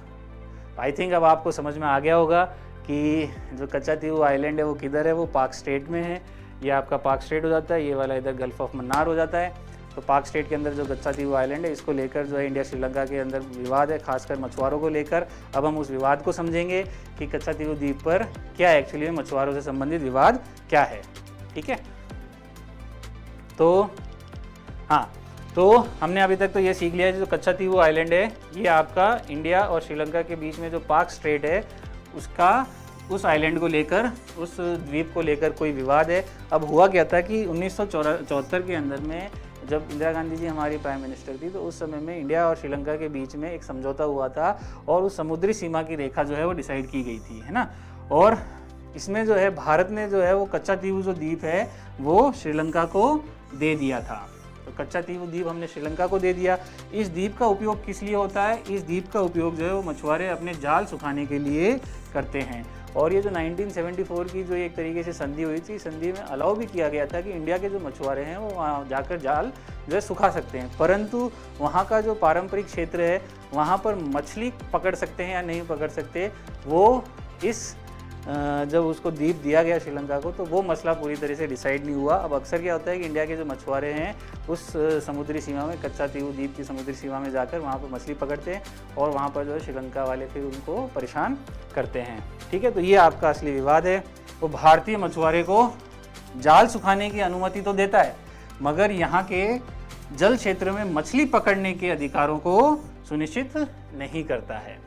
आई थिंक अब आपको समझ में आ गया होगा कि जो कच्चा तीवु आइलैंड है वो किधर है, वो पाक स्टेट में है। ये आपका पाक स्टेट हो जाता है, ये वाला इधर गल्फ ऑफ मन्नार हो जाता है। तो पाक स्टेट के अंदर जो कच्चा तीवु आइलैंड है इसको लेकर जो है इंडिया श्रीलंका के अंदर विवाद है, खासकर मछुआरों को लेकर। अब हम उस विवाद को समझेंगे कि कच्चा तीवु द्वीप पर क्या एक्चुअली में मछुआरों से संबंधित विवाद क्या है, ठीक है। तो हाँ, तो हमने अभी तक तो ये सीख लिया है जो कच्चा तीवु आइलैंड है ये आपका इंडिया और श्रीलंका के बीच में जो पाक स्टेट है उसका, उस आइलैंड को लेकर, उस द्वीप को लेकर कोई विवाद है। अब हुआ क्या था कि 1974 के अंदर में जब इंदिरा गांधी जी हमारी प्राइम मिनिस्टर थी, तो उस समय में इंडिया और श्रीलंका के बीच में एक समझौता हुआ था, और उस समुद्री सीमा की रेखा जो है वो डिसाइड की गई थी, है ना। और इसमें जो है भारत ने जो है वो कच्चा तीवु जो द्वीप है वो श्रीलंका को दे दिया था। तो कच्चा तीवु द्वीप हमने श्रीलंका को दे दिया। इस द्वीप का उपयोग किस लिए होता है, इस द्वीप का उपयोग जो है वो मछुआरे अपने जाल सुखाने के लिए करते हैं। और ये जो 1974 की जो एक तरीके से संधि हुई थी, संधि में अलाउ भी किया गया था कि इंडिया के जो मछुआरे हैं वो वहाँ जाकर जाल जो है सुखा सकते हैं, परंतु वहाँ का जो पारंपरिक क्षेत्र है वहाँ पर मछली पकड़ सकते हैं या नहीं पकड़ सकते, वो इस जब उसको द्वीप दिया गया श्रीलंका को, तो वो मसला पूरी तरह से डिसाइड नहीं हुआ। अब अक्सर क्या होता है कि इंडिया के जो मछुआरे हैं उस समुद्री सीमा में, कच्चा तीवु द्वीप की समुद्री सीमा में जाकर वहाँ पर मछली पकड़ते हैं, और वहाँ पर जो है श्रीलंका वाले फिर उनको परेशान करते हैं, ठीक है। तो ये आपका असली विवाद है। वो भारतीय मछुआरे को जाल सुखाने की अनुमति तो देता है, मगर यहाँ के जल क्षेत्र में मछली पकड़ने के अधिकारों को सुनिश्चित नहीं करता है।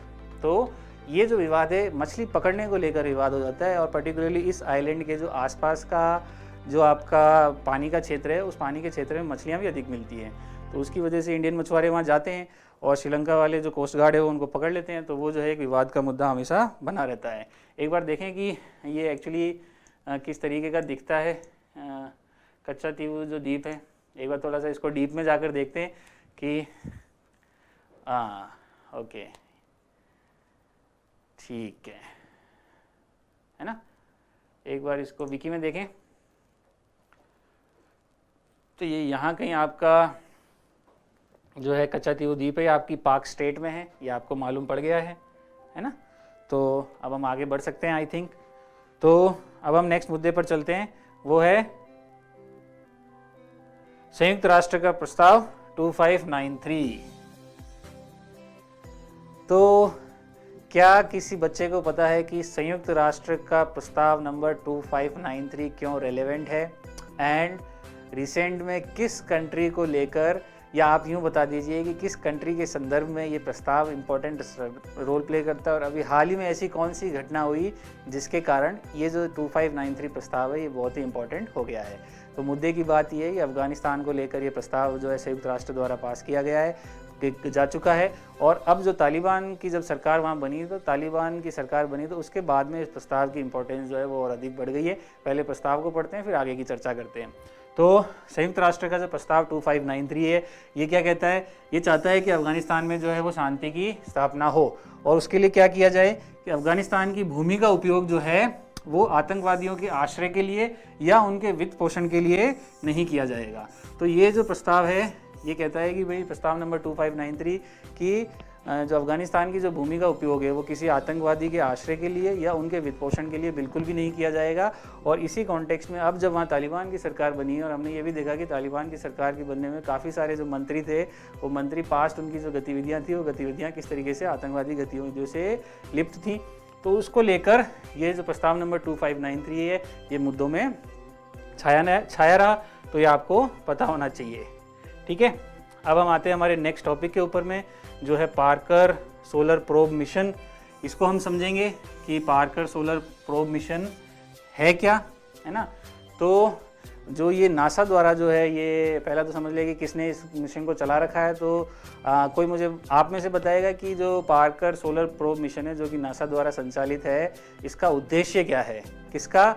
तो ये जो विवाद है मछली पकड़ने को लेकर विवाद हो जाता है, और पर्टिकुलरली इस आइलैंड के जो आसपास का जो आपका पानी का क्षेत्र है, उस पानी के क्षेत्र में मछलियाँ भी अधिक मिलती हैं। तो उसकी वजह से इंडियन मछुआरे वहाँ जाते हैं, और श्रीलंका वाले जो कोस्ट गार्ड है वो उनको पकड़ लेते हैं। तो वो जो है एक विवाद का मुद्दा हमेशा बना रहता है। एक बार देखें कि ये एक्चुअली किस तरीके का दिखता है कच्चा तीवु जो द्वीप है। एक बार थोड़ा सा इसको डीप में जाकर देखते हैं कि ओके, ठीक है ना। एक बार इसको विकी में देखें तो ये यहाँ कहीं आपका जो है कच्चा तीवु द्वीप है, आपकी पाक स्टेट में है, ये आपको मालूम पड़ गया है ना। तो अब हम आगे बढ़ सकते हैं आई थिंक। तो अब हम नेक्स्ट मुद्दे पर चलते हैं, वो है संयुक्त राष्ट्र का प्रस्ताव 2593। तो क्या किसी बच्चे को पता है कि संयुक्त राष्ट्र का प्रस्ताव नंबर 2593 क्यों रेलेवेंट है, एंड रिसेंट में किस कंट्री को लेकर, या आप यूँ बता दीजिए कि किस कंट्री के संदर्भ में ये प्रस्ताव इम्पोर्टेंट रोल प्ले करता है, और अभी हाल ही में ऐसी कौन सी घटना हुई जिसके कारण ये जो 2593 प्रस्ताव है ये बहुत ही इम्पोर्टेंट हो गया है। तो मुद्दे की बात ये है कि अफगानिस्तान को लेकर ये प्रस्ताव जो है संयुक्त राष्ट्र द्वारा पास किया गया है, जा चुका है। और अब जो तालिबान की जब सरकार वहाँ बनी, तो तालिबान की सरकार बनी तो उसके बाद में इस प्रस्ताव की इम्पोर्टेंस जो है वो और अधिक बढ़ गई है। पहले प्रस्ताव को पढ़ते हैं फिर आगे की चर्चा करते हैं। तो संयुक्त राष्ट्र का जो प्रस्ताव 2593 है ये क्या कहता है, ये चाहता है कि अफगानिस्तान में जो है वो शांति की स्थापना हो, और उसके लिए क्या किया जाए कि अफगानिस्तान की भूमि का उपयोग जो है वो आतंकवादियों के आश्रय के लिए या उनके वित्त पोषण के लिए नहीं किया जाएगा। तो ये जो प्रस्ताव है ये कहता है कि भाई प्रस्ताव नंबर 2593 कि जो अफगानिस्तान की जो भूमि का उपयोग है वो किसी आतंकवादी के आश्रय के लिए या उनके वित्तपोषण के लिए बिल्कुल भी नहीं किया जाएगा। और इसी कॉन्टेक्स्ट में अब जब वहाँ तालिबान की सरकार बनी है और हमने ये भी देखा कि तालिबान की सरकार के बनने में काफ़ी सारे जो मंत्री थे वो मंत्री पास्ट उनकी जो गतिविधियाँ थी वो गतिविधियाँ किस तरीके से आतंकवादी गतिविधियों से लिप्त थी, तो उसको लेकर ये जो प्रस्ताव नंबर 2593 है ये मुद्दों में छाया रहा, तो ये आपको पता होना चाहिए। ठीक है, अब हम आते हैं हमारे नेक्स्ट टॉपिक के ऊपर में जो है पार्कर सोलर प्रोब मिशन। इसको हम समझेंगे कि पार्कर सोलर प्रोब मिशन है क्या, है ना। तो जो ये नासा द्वारा जो है, ये पहला तो समझ लिया कि किसने इस मिशन को चला रखा है। तो कोई मुझे आप में से बताएगा कि जो पार्कर सोलर प्रोब मिशन है जो कि नासा द्वारा संचालित है, इसका उद्देश्य क्या है। किसका?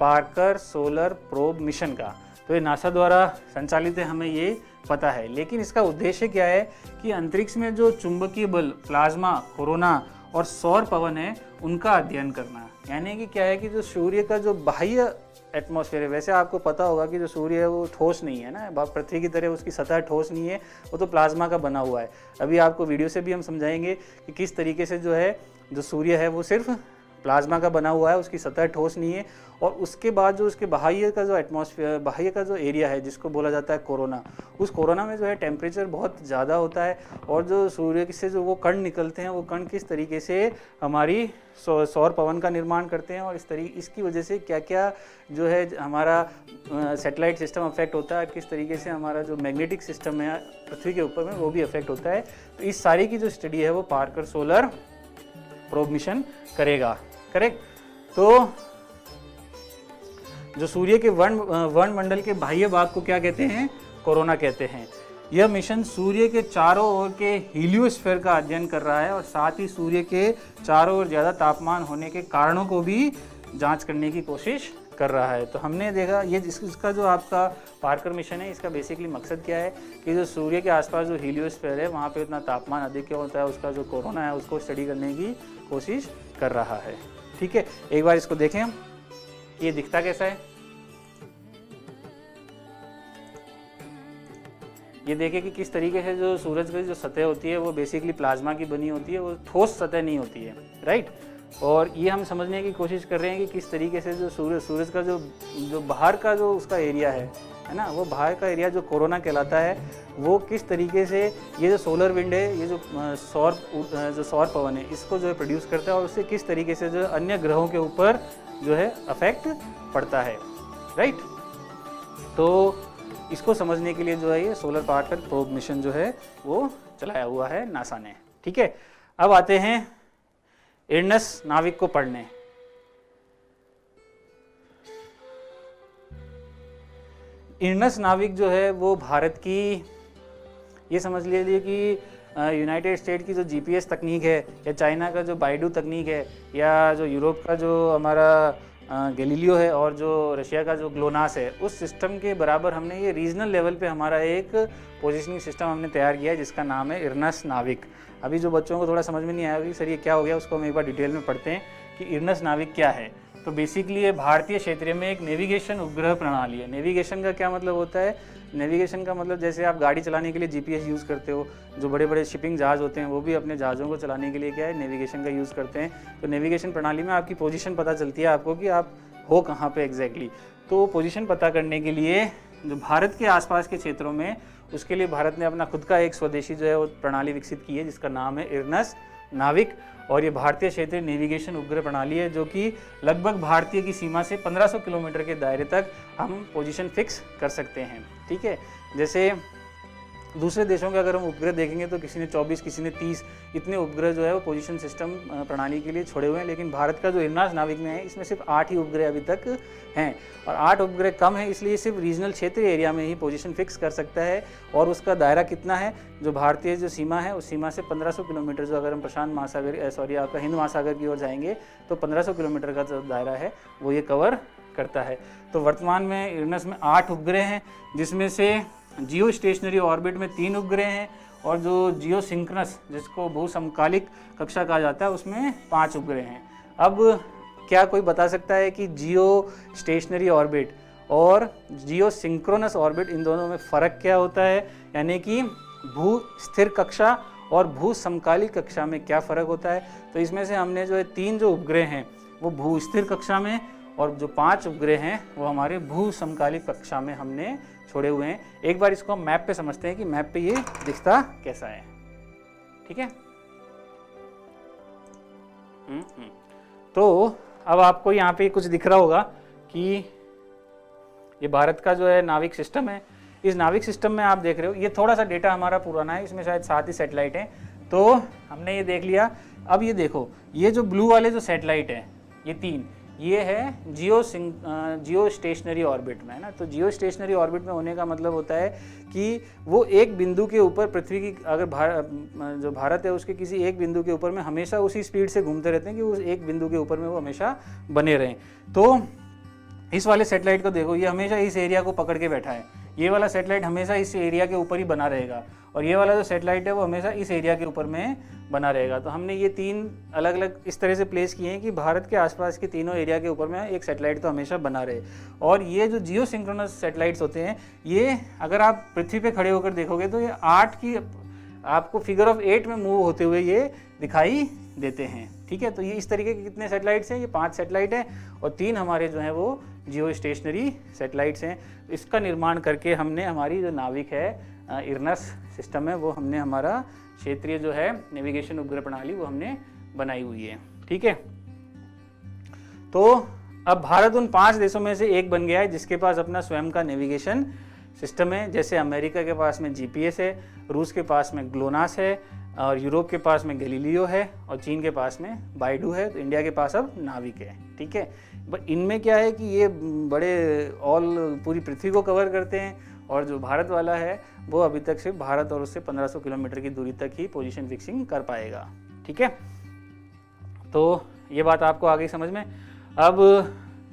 पार्कर सोलर प्रोब मिशन का। तो ये नासा द्वारा संचालित है, हमें ये पता है, लेकिन इसका उद्देश्य क्या है कि अंतरिक्ष में जो चुंबकीय बल, प्लाज्मा, कोरोना और सौर पवन है उनका अध्ययन करना। यानी कि क्या है कि जो सूर्य का जो बाह्य एटमॉस्फेयर है, वैसे आपको पता होगा कि जो सूर्य है वो ठोस नहीं है ना, पृथ्वी की तरह उसकी सतह ठोस नहीं है, वो तो प्लाज्मा का बना हुआ है। अभी आपको वीडियो से भी हम समझाएंगे कि किस तरीके से जो है जो सूर्य है वो सिर्फ प्लाज्मा का बना हुआ है, उसकी सतह ठोस नहीं है। और उसके बाद जो उसके बाह्य का जो एटमॉस्फेयर, बाह्य का जो एरिया है जिसको बोला जाता है कोरोना, उस कोरोना में जो है टेम्परेचर बहुत ज़्यादा होता है। और जो सूर्य से जो वो कण निकलते हैं वो कण किस तरीके से हमारी सौर पवन का निर्माण करते हैं, और इसकी वजह से क्या क्या जो है हमारा सैटेलाइट सिस्टम अफेक्ट होता है, किस तरीके से हमारा जो मैग्नेटिक सिस्टम है पृथ्वी के ऊपर में वो भी अफेक्ट होता है। तो इस सारी की जो स्टडी है वो पार्कर सोलर प्रोब मिशन करेगा। करेक्ट। तो जो सूर्य के वर्णमंडल के बाह्य भाग को क्या कहते हैं? कोरोना कहते हैं। यह मिशन सूर्य के चारों ओर के हीलियोस्फीयर का अध्ययन कर रहा है और साथ ही सूर्य के चारों ओर ज़्यादा तापमान होने के कारणों को भी जांच करने की कोशिश कर रहा है। तो हमने देखा ये इसका जो आपका पार्कर मिशन है, इसका बेसिकली मकसद क्या है कि जो सूर्य के आसपास जो हीलियोस्फीयर है वहाँ पे उतना तापमान अधिक क्यों होता है, उसका जो कोरोना है उसको स्टडी करने की कोशिश कर रहा है। ठीक है, एक बार इसको देखें हम, ये दिखता कैसा है। ये देखें कि किस तरीके से जो सूरज की जो सतह होती है वो बेसिकली प्लाज्मा की बनी होती है, वो ठोस सतह नहीं होती है, राइट। और ये हम समझने की कोशिश कर रहे हैं कि किस तरीके से जो सूरज का जो बाहर का जो उसका एरिया है ना, वो बाहर का एरिया जो कोरोना कहलाता है, वो किस तरीके से ये जो सोलर विंड है, ये जो सौर पवन है, इसको जो है प्रोड्यूस करता है और उससे किस तरीके से जो अन्य ग्रहों के ऊपर जो है अफेक्ट पड़ता है, राइट। तो इसको समझने के लिए जो है ये सोलर पार्कर प्रोब मिशन जो है वो चलाया हुआ है नासा ने। ठीक है, अब आते हैं इरनस नाविक को पढ़ने। इरनस नाविक जो है वो भारत की, ये समझ लीजिए कि यूनाइटेड स्टेट की जो जीपीएस तकनीक है, या चाइना का जो बाइडू तकनीक है, या जो यूरोप का जो हमारा गैलीलियो है, और जो रशिया का जो ग्लोनास है, उस सिस्टम के बराबर हमने ये रीजनल लेवल पे हमारा एक पोजीशनिंग सिस्टम हमने तैयार किया है जिसका नाम है इरनस नाविक। अभी जो बच्चों को थोड़ा समझ में नहीं आया कि सर ये क्या हो गया, उसको हम एक बार डिटेल में पढ़ते हैं कि इरनस नाविक क्या है। तो बेसिकली ये भारतीय क्षेत्र में एक नेविगेशन उपग्रह प्रणाली है। नेविगेशन का क्या मतलब होता है? नेविगेशन का मतलब जैसे आप गाड़ी चलाने के लिए जीपीएस यूज़ करते हो, जो बड़े बड़े शिपिंग जहाज़ होते हैं वो भी अपने जहाज़ों को चलाने के लिए क्या है, नेविगेशन का यूज़ करते हैं। तो नेविगेशन प्रणाली में आपकी पोजीशन पता चलती है आपको कि आप हो कहाँ पे एग्जैक्टली। तो पोजीशन पता करने के लिए जो भारत के आसपास के क्षेत्रों में, उसके लिए भारत ने अपना खुद का एक स्वदेशी जो है वो प्रणाली विकसित की है जिसका नाम है इरनस नाविक। और ये भारतीय क्षेत्रीय नेविगेशन उपग्रह प्रणाली है जो कि लगभग भारतीय की सीमा से 1500 किलोमीटर के दायरे तक हम पोजीशन फिक्स कर सकते हैं। ठीक है, जैसे दूसरे देशों के अगर हम उपग्रह देखेंगे तो किसी ने 24, किसी ने 30, इतने उपग्रह जो है वो पोजीशन सिस्टम प्रणाली के लिए छोड़े हुए हैं। लेकिन भारत का जो इरनस नाविक में है इसमें सिर्फ 8 ही उपग्रह अभी तक हैं, और 8 उपग्रह कम है, इसलिए सिर्फ रीजनल क्षेत्रीय एरिया में ही पोजीशन फिक्स कर सकता है। और उसका दायरा कितना है, जो भारतीय जो सीमा है उस सीमा से 1500 किलोमीटर, जो अगर हम प्रशांत महासागर आपका हिंद महासागर की ओर जाएंगे तो 1500 किलोमीटर का जो दायरा है वो ये कवर करता है। तो वर्तमान में इरनस में 8 उपग्रह हैं, जिसमें से जियो स्टेशनरी ऑर्बिट में 3 उपग्रह हैं, और जो जियो सिंक्रोनस जिसको भूसमकालिक कक्षा कहा जाता है उसमें 5 उपग्रह हैं। अब क्या कोई बता सकता है कि जियो स्टेशनरी ऑर्बिट और जियो सिंक्रोनस ऑर्बिट, इन दोनों में फ़र्क क्या होता है, यानी कि भू स्थिर कक्षा और भू समकालिक कक्षा में क्या फ़र्क होता है। तो इसमें से हमने जो है 3 जो उपग्रह हैं वो भू स्थिर कक्षा में, और जो 5 उपग्रह हैं वो हमारे भू समकालिक कक्षा में हमने छोड़े हुए हैं। एक बार इसको हम मैप पे समझते हैं कि मैप पे ये दिखता कैसा है। ठीक है, तो अब आपको यहाँ पे कुछ दिख रहा होगा कि ये भारत का जो है नाविक सिस्टम है। इस नाविक सिस्टम में आप देख रहे हो ये थोड़ा सा डेटा हमारा पुराना है, इसमें शायद 7 ही सैटेलाइट हैं, तो हमने ये देख लिया। अब ये देखो, ये जो ब्लू वाले जो सैटेलाइट हैं ये 3, ये है जियो स्टेशनरी ऑर्बिट में, है ना। तो जियो स्टेशनरी ऑर्बिट में होने का मतलब होता है कि वो एक बिंदु के ऊपर, पृथ्वी की अगर जो भारत है उसके किसी एक बिंदु के ऊपर में हमेशा उसी स्पीड से घूमते रहते हैं कि उस एक बिंदु के ऊपर में वो हमेशा बने रहें। तो इस वाले सैटेलाइट को देखो, ये हमेशा इस एरिया को पकड़ के बैठा है, ये वाला सैटेलाइट हमेशा इस एरिया के ऊपर ही बना रहेगा, और ये वाला जो सैटेलाइट है वो हमेशा इस एरिया के ऊपर में बना रहेगा। तो हमने ये 3 अलग अलग इस तरह से प्लेस किए हैं कि भारत के आसपास के तीनों एरिया के ऊपर में एक सैटेलाइट तो हमेशा बना रहे। और ये जो जियो सिंक्रोनस सैटेलाइट्स होते हैं, ये अगर आप पृथ्वी पे खड़े होकर देखोगे तो ये 8 की आपको फिगर ऑफ 8 में मूव होते हुए ये दिखाई देते हैं। ठीक है, तो ये इस तरीके के कितने सैटेलाइट्स हैं, ये 5 सैटेलाइट हैं, और 3 हमारे जो हैं वो जियो स्टेशनरी सैटेलाइट्स हैं। इसका निर्माण करके हमने हमारी जो नाविक है इरनस सिस्टम है वो हमने हमारा क्षेत्रीय जो है नेविगेशन उपग्रह प्रणाली वो हमने बनाई हुई है। ठीक है, तो अब भारत उन 5 देशों में से एक बन गया है जिसके पास अपना स्वयं का नेविगेशन सिस्टम है। जैसे अमेरिका के पास में जीपीएस है, रूस के पास में ग्लोनास है, और यूरोप के पास में गैलीलियो है, और चीन के पास में बाइडू है। तो इंडिया के पास अब नाविक है। ठीक है, बट इनमें क्या है कि ये बड़े पूरी पृथ्वी को कवर करते हैं, और जो भारत वाला है वो अभी तक सिर्फ भारत और उससे 1500 किलोमीटर की दूरी तक ही पोजीशन फिक्सिंग कर पाएगा। ठीक है, तो ये बात आपको आ गई समझ में। अब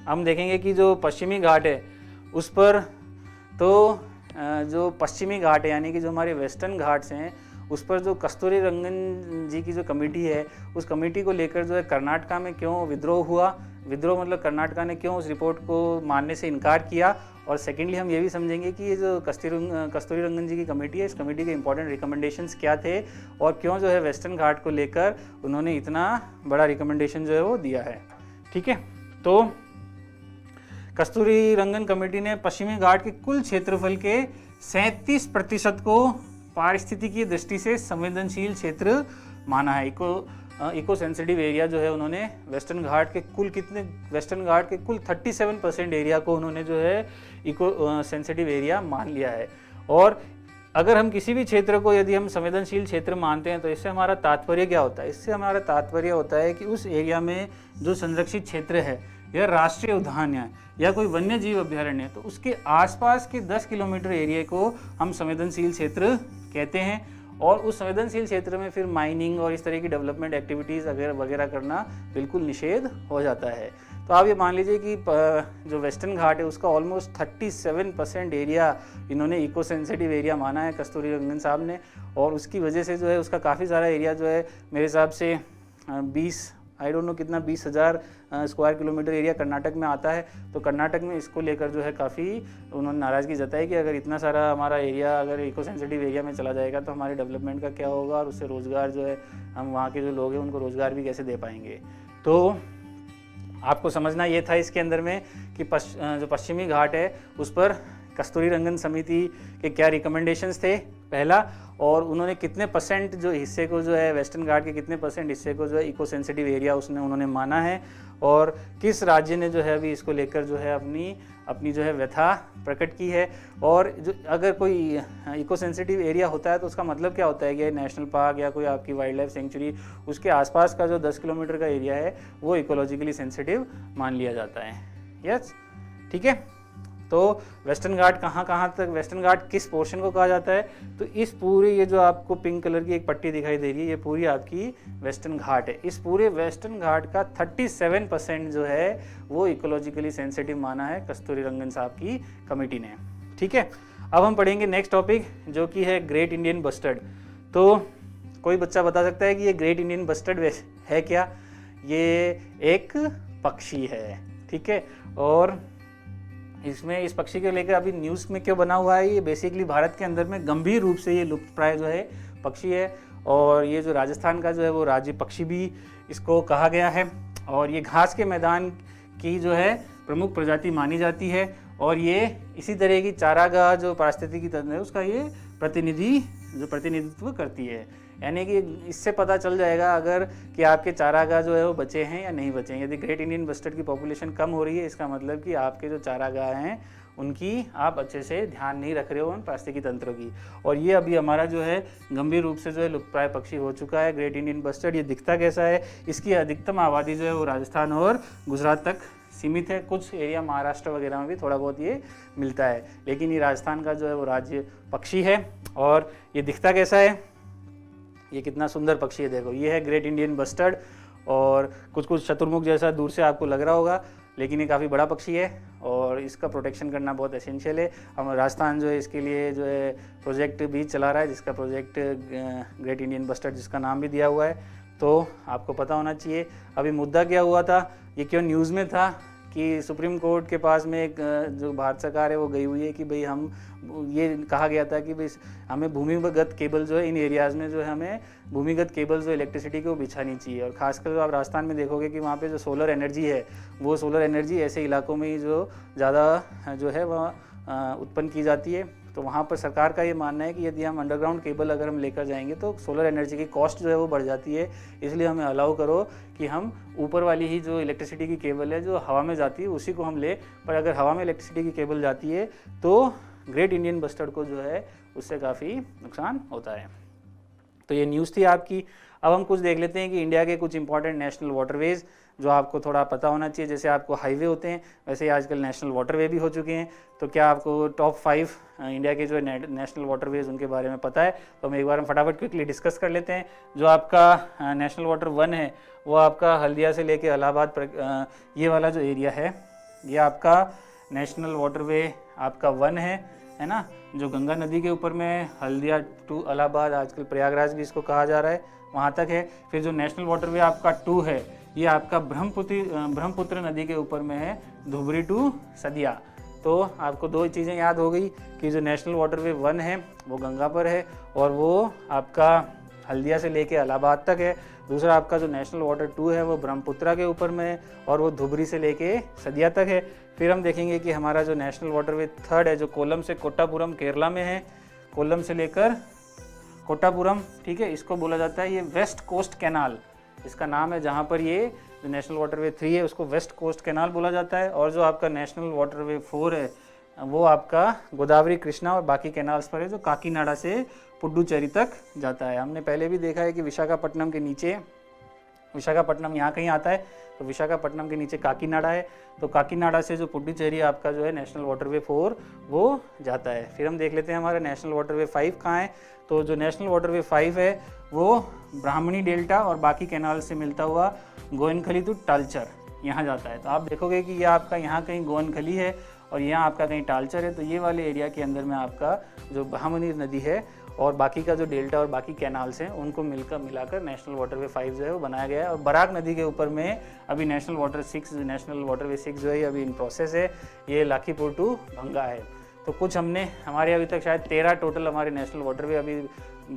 हम देखेंगे कि जो पश्चिमी घाट है उस पर, तो जो पश्चिमी घाट है यानी कि जो हमारे वेस्टर्न घाट्स हैं उस पर जो कस्तूरी रंगन जी की जो कमेटी है, उस कमेटी को लेकर जो है कर्नाटका में क्यों विद्रोह हुआ, विद्रोह मतलब कर्नाटका ने क्यों उस रिपोर्ट को मानने से इनकार किया। और सेकेंडली हम ये भी समझेंगे कि ये जो कस्तूरी रंगन जी की कमेटी है, इस कमेटी के इंपॉर्टेंट रिकमेंडेशंस क्या थे, और क्यों जो है वेस्टर्न घाट को लेकर उन्होंने इतना बड़ा रिकमेंडेशन जो है वो दिया है। ठीक है, तो कस्तूरी रंगन कमेटी ने पश्चिमी घाट के कुल क्षेत्रफल के 37% को पारिस्थितिकी की दृष्टि से संवेदनशील क्षेत्र माना है। इको सेंसिटिव एरिया जो है उन्होंने वेस्टर्न घाट के कुल 37% एरिया को उन्होंने जो है इको सेंसिटिव एरिया मान लिया है। और अगर हम किसी भी क्षेत्र को यदि हम संवेदनशील क्षेत्र मानते हैं तो इससे हमारा तात्पर्य क्या होता है, इससे हमारा तात्पर्य होता है कि उस एरिया में जो संरक्षित क्षेत्र है या राष्ट्रीय उद्यान है या कोई वन्य जीव अभ्यारण्य है, तो उसके आसपास के 10 किलोमीटर एरिया को हम संवेदनशील क्षेत्र कहते हैं। और उस संवेदनशील क्षेत्र में फिर माइनिंग और इस तरह की डेवलपमेंट एक्टिविटीज़ वगैरह करना बिल्कुल निषेध हो जाता है। तो आप ये मान लीजिए कि जो वेस्टर्न घाट है उसका ऑलमोस्ट 37% एरिया इन्होंने इको सेंसिटिव एरिया माना है कस्तूरी रंगन साहब ने, और उसकी वजह से जो है उसका काफ़ी सारा एरिया जो है मेरे हिसाब से 20,000 स्क्वायर किलोमीटर एरिया कर्नाटक में आता है। तो कर्नाटक में इसको लेकर जो है काफ़ी उन्होंने नाराज़गी जताई कि अगर इतना सारा हमारा एरिया अगर इको सेंसिटिव एरिया में चला जाएगा तो हमारे डेवलपमेंट का क्या होगा, और उससे रोज़गार जो है हम वहाँ के जो लोग हैं उनको रोज़गार भी कैसे दे पाएंगे। तो आपको समझना ये था इसके अंदर में कि जो पश्चिमी घाट है उस पर कस्तूरी रंगन समिति के क्या रिकमेंडेशंस थे पहला, और उन्होंने कितने % जो हिस्से को जो है वेस्टर्न घाट के कितने % हिस्से को जो है इको सेंसिटिव एरिया उन्होंने माना है, और किस राज्य ने जो है अभी इसको लेकर जो है अपनी जो है व्यथा प्रकट की है। और जो अगर कोई इको सेंसिटिव एरिया होता है तो उसका मतलब क्या होता है कि नेशनल पार्क या कोई आपकी वाइल्ड लाइफ सेंचुरी, उसके आसपास का जो 10 किलोमीटर का एरिया है वो इकोलॉजिकली सेंसिटिव मान लिया जाता है। यस, ठीक है। तो वेस्टर्न घाट कहाँ तक, वेस्टर्न घाट किस पोर्शन को कहा जाता है, तो इस पूरी ये जो आपको पिंक कलर की एक पट्टी दिखाई दे रही है ये पूरी आपकी वेस्टर्न घाट है। इस पूरे वेस्टर्न घाट का 37% जो है वो इकोलॉजिकली सेंसिटिव माना है कस्तूरी रंगन साहब की कमेटी ने। ठीक है, अब हम पढ़ेंगे नेक्स्ट टॉपिक जो कि है ग्रेट इंडियन बस्टर्ड। तो कोई बच्चा बता सकता है कि ये ग्रेट इंडियन बस्टर्ड है क्या? ये एक पक्षी है। ठीक है, और इसमें इस पक्षी को लेकर अभी न्यूज़ में क्यों बना हुआ है, ये बेसिकली भारत के अंदर में गंभीर रूप से ये लुप्त प्राय जो है पक्षी है, और ये जो राजस्थान का जो है वो राज्य पक्षी भी इसको कहा गया है, और ये घास के मैदान की जो है प्रमुख प्रजाति मानी जाती है, और ये इसी तरह की चारागाह जो पारिस्थितिकी तंत्र है उसका ये प्रतिनिधित्व करती है। यानी कि इससे पता चल जाएगा अगर कि आपके चारागाह जो है वो बचे हैं या नहीं बचे हैं। यदि ग्रेट इंडियन बस्टर्ड की पॉपुलेशन कम हो रही है, इसका मतलब कि आपके जो चारागाह हैं उनकी आप अच्छे से ध्यान नहीं रख रहे हो उन पारिस्थितिकी तंत्रों की, और ये अभी हमारा जो है गंभीर रूप से जो है लुप्तप्राय पक्षी हो चुका है ग्रेट इंडियन बस्टर्ड। ये दिखता कैसा है, इसकी अधिकतम आबादी जो है वो राजस्थान और गुजरात तक सीमित है, कुछ एरिया महाराष्ट्र वगैरह में भी थोड़ा बहुत ये मिलता है, लेकिन ये राजस्थान का जो है वो राज्य पक्षी है। और ये दिखता कैसा है, ये कितना सुंदर पक्षी है, देखो ये है ग्रेट इंडियन बस्टर्ड, और कुछ चतुर्मुख जैसा दूर से आपको लग रहा होगा, लेकिन ये काफ़ी बड़ा पक्षी है और इसका प्रोटेक्शन करना बहुत एसेंशियल है। हम राजस्थान जो है इसके लिए जो है प्रोजेक्ट भी चला रहा है, जिसका प्रोजेक्ट ग्रेट इंडियन बस्टर्ड जिसका नाम भी दिया हुआ है, तो आपको पता होना चाहिए। अभी मुद्दा क्या हुआ था, ये क्यों न्यूज़ में था कि सुप्रीम कोर्ट के पास में एक जो भारत सरकार है वो गई हुई है कि भाई हम, ये कहा गया था कि भाई हमें भूमिगत केबल जो है इन एरियाज़ में जो है हमें भूमिगत केबल जो इलेक्ट्रिसिटी को बिछानी चाहिए, और खासकर जो आप राजस्थान में देखोगे कि वहाँ पे जो सोलर एनर्जी है वो सोलर एनर्जी ऐसे इलाकों में ही जो ज़्यादा जो है वह उत्पन्न की जाती है। तो वहाँ पर सरकार का ये मानना है कि यदि हम अंडरग्राउंड केबल अगर हम लेकर जाएंगे तो सोलर एनर्जी की कॉस्ट जो है वो बढ़ जाती है, इसलिए हमें अलाउ करो कि हम ऊपर वाली ही जो इलेक्ट्रिसिटी की केबल है जो हवा में जाती है उसी को हम ले, पर अगर हवा में इलेक्ट्रिसिटी की केबल जाती है तो ग्रेट इंडियन बस्टर्ड को जो है उससे काफ़ी नुकसान होता है। तो ये न्यूज़ थी आपकी। अब हम कुछ देख लेते हैं कि इंडिया के कुछ इंपॉर्टेंट नेशनल वाटरवेज जो आपको थोड़ा पता होना चाहिए। जैसे आपको हाईवे होते हैं, वैसे ही आजकल नेशनल वाटरवे भी हो चुके हैं। तो क्या आपको टॉप 5 इंडिया के जो नेशनल वाटरवेज उनके बारे में पता है? तो हम एक बार फटाफट क्विकली डिस्कस कर लेते हैं। जो आपका नेशनल वाटर 1 है वो आपका हल्दिया से लेके इलाहाबाद ये वाला जो एरिया है ये आपका नेशनल वाटरवे आपका 1 है ना, जो गंगा नदी के ऊपर में हल्दिया टू इलाहाबाद, आजकल प्रयागराज भी इसको कहा जा रहा है, वहाँ तक है। फिर जो नेशनल वाटरवे आपका 2 है ये आपका ब्रह्मपुत्र नदी के ऊपर में है, धुबरी टू सदिया। तो आपको 2 चीज़ें याद हो गई कि जो नेशनल वाटरवे 1 है वो गंगा पर है और वो आपका हल्दिया से लेके इलाहाबाद तक है। दूसरा आपका जो नेशनल वाटर 2 है वो ब्रह्मपुत्रा के ऊपर में है और वो धुबरी से लेके सदिया तक है। फिर हम देखेंगे कि हमारा जो नेशनल वाटरवे 3 है जो कोल्लम से कोट्टापुरम केरला में है, कोल्लम से लेकर कोट्टापुरम, ठीक है, इसको बोला जाता है ये वेस्ट कोस्ट कैनाल, इसका नाम है। जहाँ पर ये जो नेशनल वाटरवे 3 है उसको वेस्ट कोस्ट कैनाल बोला जाता है। और जो आपका नेशनल वाटरवे 4 है वो आपका गोदावरी, कृष्णा और बाकी कैनाल्स पर है, जो काकीनाडा से पुडुचेरी तक जाता है। हमने पहले भी देखा है कि विशाखापट्टनम के नीचे, विशाखापट्टनम यहाँ कहीं आता है, तो विशाखापट्टनम के नीचे काकीनाडा है, तो काकीनाडा से जो पुडुचेरी आपका जो है नेशनल वाटरवे 4 वो जाता है। फिर हम देख लेते हैं हमारा नेशनल वाटरवे 5 कहाँ है। तो जो नेशनल वाटरवे 5 है वो ब्राह्मणी डेल्टा और बाकी कैनाल से मिलता हुआ गोयनखली टू टालचर यहाँ जाता है। तो आप देखोगे कि ये आपका यहाँ कहीं गोयनखली है और यहाँ आपका कहीं टालचर है। तो ये वाले एरिया के अंदर में आपका जो ब्राह्मणी नदी है और बाकी का जो डेल्टा और बाकी कैनाल्स हैं उनको मिलाकर नेशनल वाटरवे 5 जो है वो बनाया गया है। और बराक नदी के ऊपर में अभी नेशनल वाटरवे 6 जो है अभी इन प्रोसेस है, ये लाखीपुर टू भंगा है। तो कुछ हमने हमारे अभी तक शायद 13 टोटल हमारे नेशनल वाटरवे अभी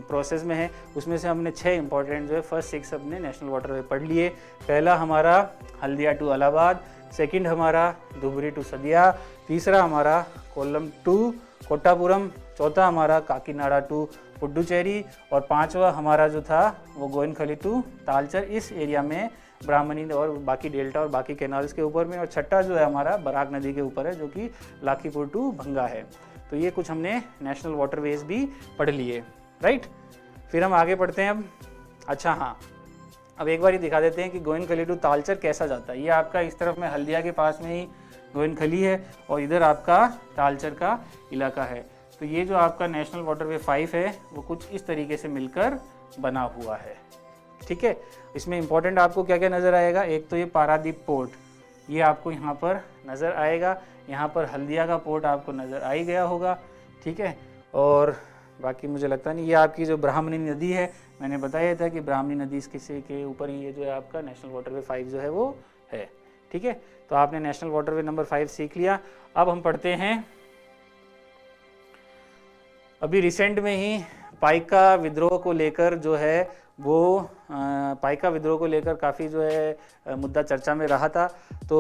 प्रोसेस में है, उसमें से हमने 6 इंपॉर्टेंट जो है फर्स्ट 6 अपने नेशनल वाटरवे पढ़ लिए। पहला हमारा हल्दिया टू इलाहाबाद, सेकंड हमारा धुबरी टू सदिया, तीसरा हमारा कोल्लम टू कोट्टापुरम, चौथा हमारा काकीनाडा टू पुडुचेरी और पांचवा हमारा जो था वो गोयनखली टू तालचर, इस एरिया में ब्राह्मणी और बाकी डेल्टा और बाकी कैनाल्स के ऊपर में। और छठा जो है हमारा बराक नदी के ऊपर है जो कि लाखीपुर टू भंगा है। तो ये कुछ हमने नेशनल वाटरवेज भी पढ़ लिए, राइट। फिर हम आगे पढ़ते हैं अब। अच्छा हाँ, अब एक बार ही दिखा देते हैं कि गोयनखली टू तालचर कैसा जाता है। ये आपका इस तरफ में हल्दिया के पास में ही गोयनखली है और इधर आपका तालचर का इलाका है। तो ये जो आपका नेशनल वाटरवे 5 है वो कुछ इस तरीके से मिलकर बना हुआ है, ठीक है। इसमें इंपॉर्टेंट आपको क्या क्या नज़र आएगा, एक तो ये पारादीप पोर्ट, ये आपको यहाँ पर नज़र आएगा, यहाँ पर हल्दिया का पोर्ट आपको नज़र आ ही गया होगा, ठीक है। और बाकी मुझे लगता नहीं, ये आपकी जो ब्राह्मणी नदी है, मैंने बताया था कि ब्राह्मणी नदी इसके के ऊपर ही ये जो है आपका नेशनल वाटरवे 5 जो है वो है। ठीक है, तो आपने नेशनल वाटरवे नंबर 5 सीख लिया। अब हम पढ़ते हैं, अभी रिसेंट में ही पाइका विद्रोह को लेकर जो है वो पाइका विद्रोह को लेकर काफ़ी जो है मुद्दा चर्चा में रहा था। तो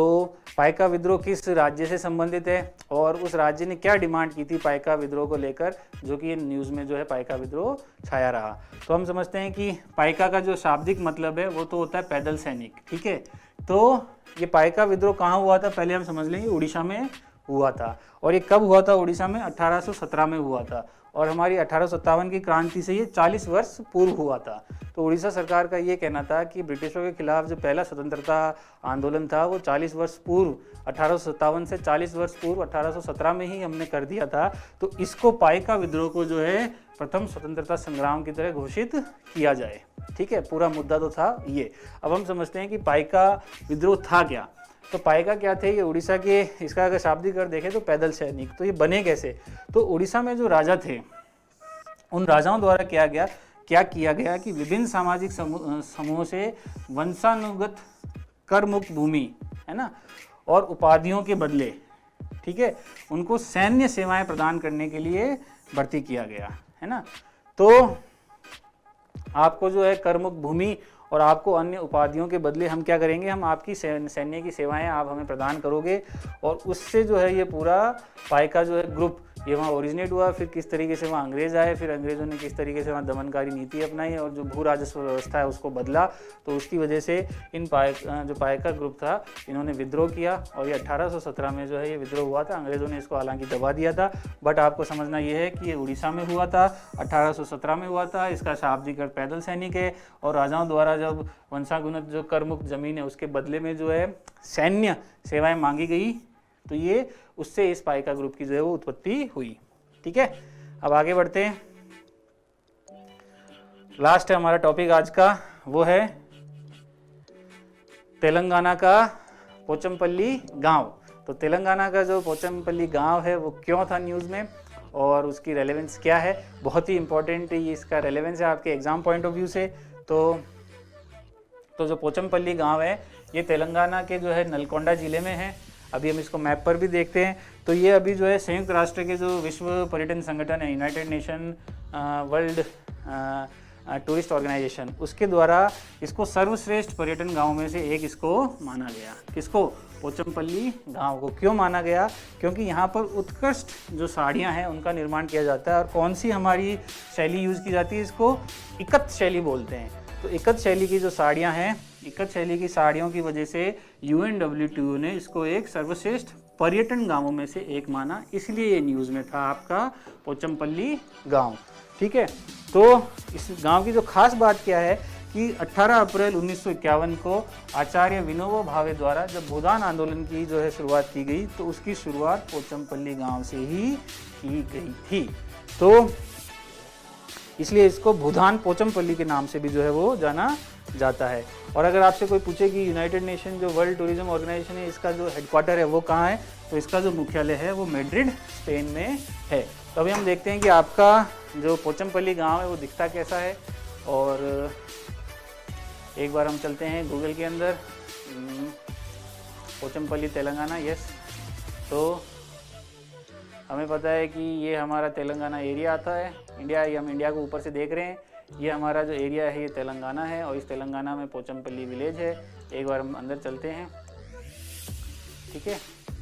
पाइका विद्रोह किस राज्य से संबंधित है और उस राज्य ने क्या डिमांड की थी पाइका विद्रोह को लेकर, जो कि न्यूज़ में जो है पाइका विद्रोह छाया रहा। तो हम समझते हैं कि पाइका का जो शाब्दिक मतलब है वो तो होता है पैदल सैनिक, ठीक है। तो ये पाइका विद्रोह कहाँ हुआ था, पहले हम समझ लेंगे, उड़ीसा में हुआ था। और ये कब हुआ था उड़ीसा में, 1817 में हुआ था। और हमारी 1857 की क्रांति से ये 40 वर्ष पूर्व हुआ था। तो उड़ीसा सरकार का ये कहना था कि ब्रिटिशों के खिलाफ जो पहला स्वतंत्रता आंदोलन था वो 40 वर्ष पूर्व 1857 से 40 वर्ष पूर्व 1817 में ही हमने कर दिया था। तो इसको पाइका विद्रोह को जो है प्रथम स्वतंत्रता संग्राम की तरह घोषित किया जाए, ठीक है। पूरा मुद्दा तो था ये। अब हम समझते हैं कि पाइका विद्रोह था क्या। तो पाइका क्या थे, ये उड़ीसा के, इसका अगर शाब्दिक अर्थ देखें तो पैदल सैनिक। तो ये बने कैसे, तो उड़ीसा में जो राजा थे उन राजाओं द्वारा क्या किया गया कि विभिन्न सामाजिक समूहों से वंशानुगत कर मुक्त भूमि है ना और उपाधियों के बदले, ठीक है, उनको सैन्य सेवाएं प्रदान करने के लिए भर्ती किया गया है ना। तो आपको जो है कर मुक्त भूमि और आपको अन्य उपाधियों के बदले हम क्या करेंगे, हम आपकी सैन्य की सेवाएं आप हमें प्रदान करोगे। और उससे जो है ये पूरा पाइका जो है ग्रुप ये वहाँ ओरिजिनेट हुआ। फिर किस तरीके से वहाँ अंग्रेज आए, फिर अंग्रेज़ों ने किस तरीके से वहाँ दमनकारी नीति अपनाई और जो भू राजस्व व्यवस्था है उसको बदला। तो उसकी वजह से इन जो पाइका ग्रुप था इन्होंने विद्रोह किया और ये 1817 में जो है ये विद्रोह हुआ था। अंग्रेज़ों ने इसको हालांकि दबा दिया था, बट आपको समझना ये है कि ये उड़ीसा में हुआ था, 1817 में हुआ था। इसका शाब्दिक अर्थ पैदल सैनिक है। और राजाओं द्वारा जब वंशानुगत जो कर मुक्त जमीन है उसके बदले में जो है सैन्य सेवाएं मांगी गई, तो ये उससे इस पाइका ग्रुप की जो है वो उत्पत्ति हुई, ठीक है। अब आगे बढ़ते हैं, लास्ट है हमारा टॉपिक आज का, वो है तेलंगाना का पोचमपल्ली गांव। तो तेलंगाना का जो पोचमपल्ली गांव है वो क्यों था न्यूज़ में और उसकी रेलेवेंस क्या है, बहुत ही इंपॉर्टेंट ये इसका रेलेवेंस है आपके एग्जाम पॉइंट ऑफ व्यू से। तो जो पोचमपल्ली गांव है ये तेलंगाना के जो है नलकोंडा ज़िले में है। अभी हम इसको मैप पर भी देखते हैं। तो ये अभी जो है संयुक्त राष्ट्र के जो विश्व पर्यटन संगठन है, United Nation World Tourist Organisation, उसके द्वारा इसको सर्वश्रेष्ठ पर्यटन गाँव में से एक इसको माना गया। किसको, पोचमपल्ली गांव को। क्यों माना गया, क्योंकि यहाँ पर उत्कृष्ट जो साड़ियाँ हैं उनका निर्माण किया जाता है। और कौन सी हमारी शैली यूज़ की जाती है, इसको इकत शैली बोलते हैं। तो इकत शैली की जो साड़ियाँ हैं, इकत शैली की साड़ियों की वजह से UNWTO ने इसको एक सर्वश्रेष्ठ पर्यटन गांवों में से एक माना, इसलिए ये न्यूज़ में था आपका पोचमपल्ली गांव, ठीक है। तो इस गांव की जो खास बात क्या है कि 18 अप्रैल 1951 को आचार्य विनोबा भावे द्वारा जब भूदान आंदोलन की जो है शुरुआत की गई, तो उसकी शुरुआत पोचमपल्ली गांव से ही की गई थी। तो इसलिए इसको भूदान पोचमपल्ली के नाम से भी जो है वो जाना जाता है। और अगर आपसे कोई पूछे कि यूनाइटेड नेशन जो वर्ल्ड टूरिज्म ऑर्गेनाइजेशन है इसका जो हेडक्वार्टर है वो कहाँ है, तो इसका जो मुख्यालय है वो मैड्रिड, स्पेन में है। तो अभी हम देखते हैं कि आपका जो पोचमपल्ली गांव है वो दिखता कैसा है। और एक बार हम चलते हैं गूगल के अंदर, पोचमपल्ली तेलंगाना, यस। तो हमें पता है कि ये हमारा तेलंगाना एरिया आता है, इंडिया, ये हम इंडिया को ऊपर से देख रहे हैं। ये हमारा जो एरिया है ये तेलंगाना है और इस तेलंगाना में पोचमपल्ली विलेज है। एक बार हम अंदर चलते हैं, ठीक है।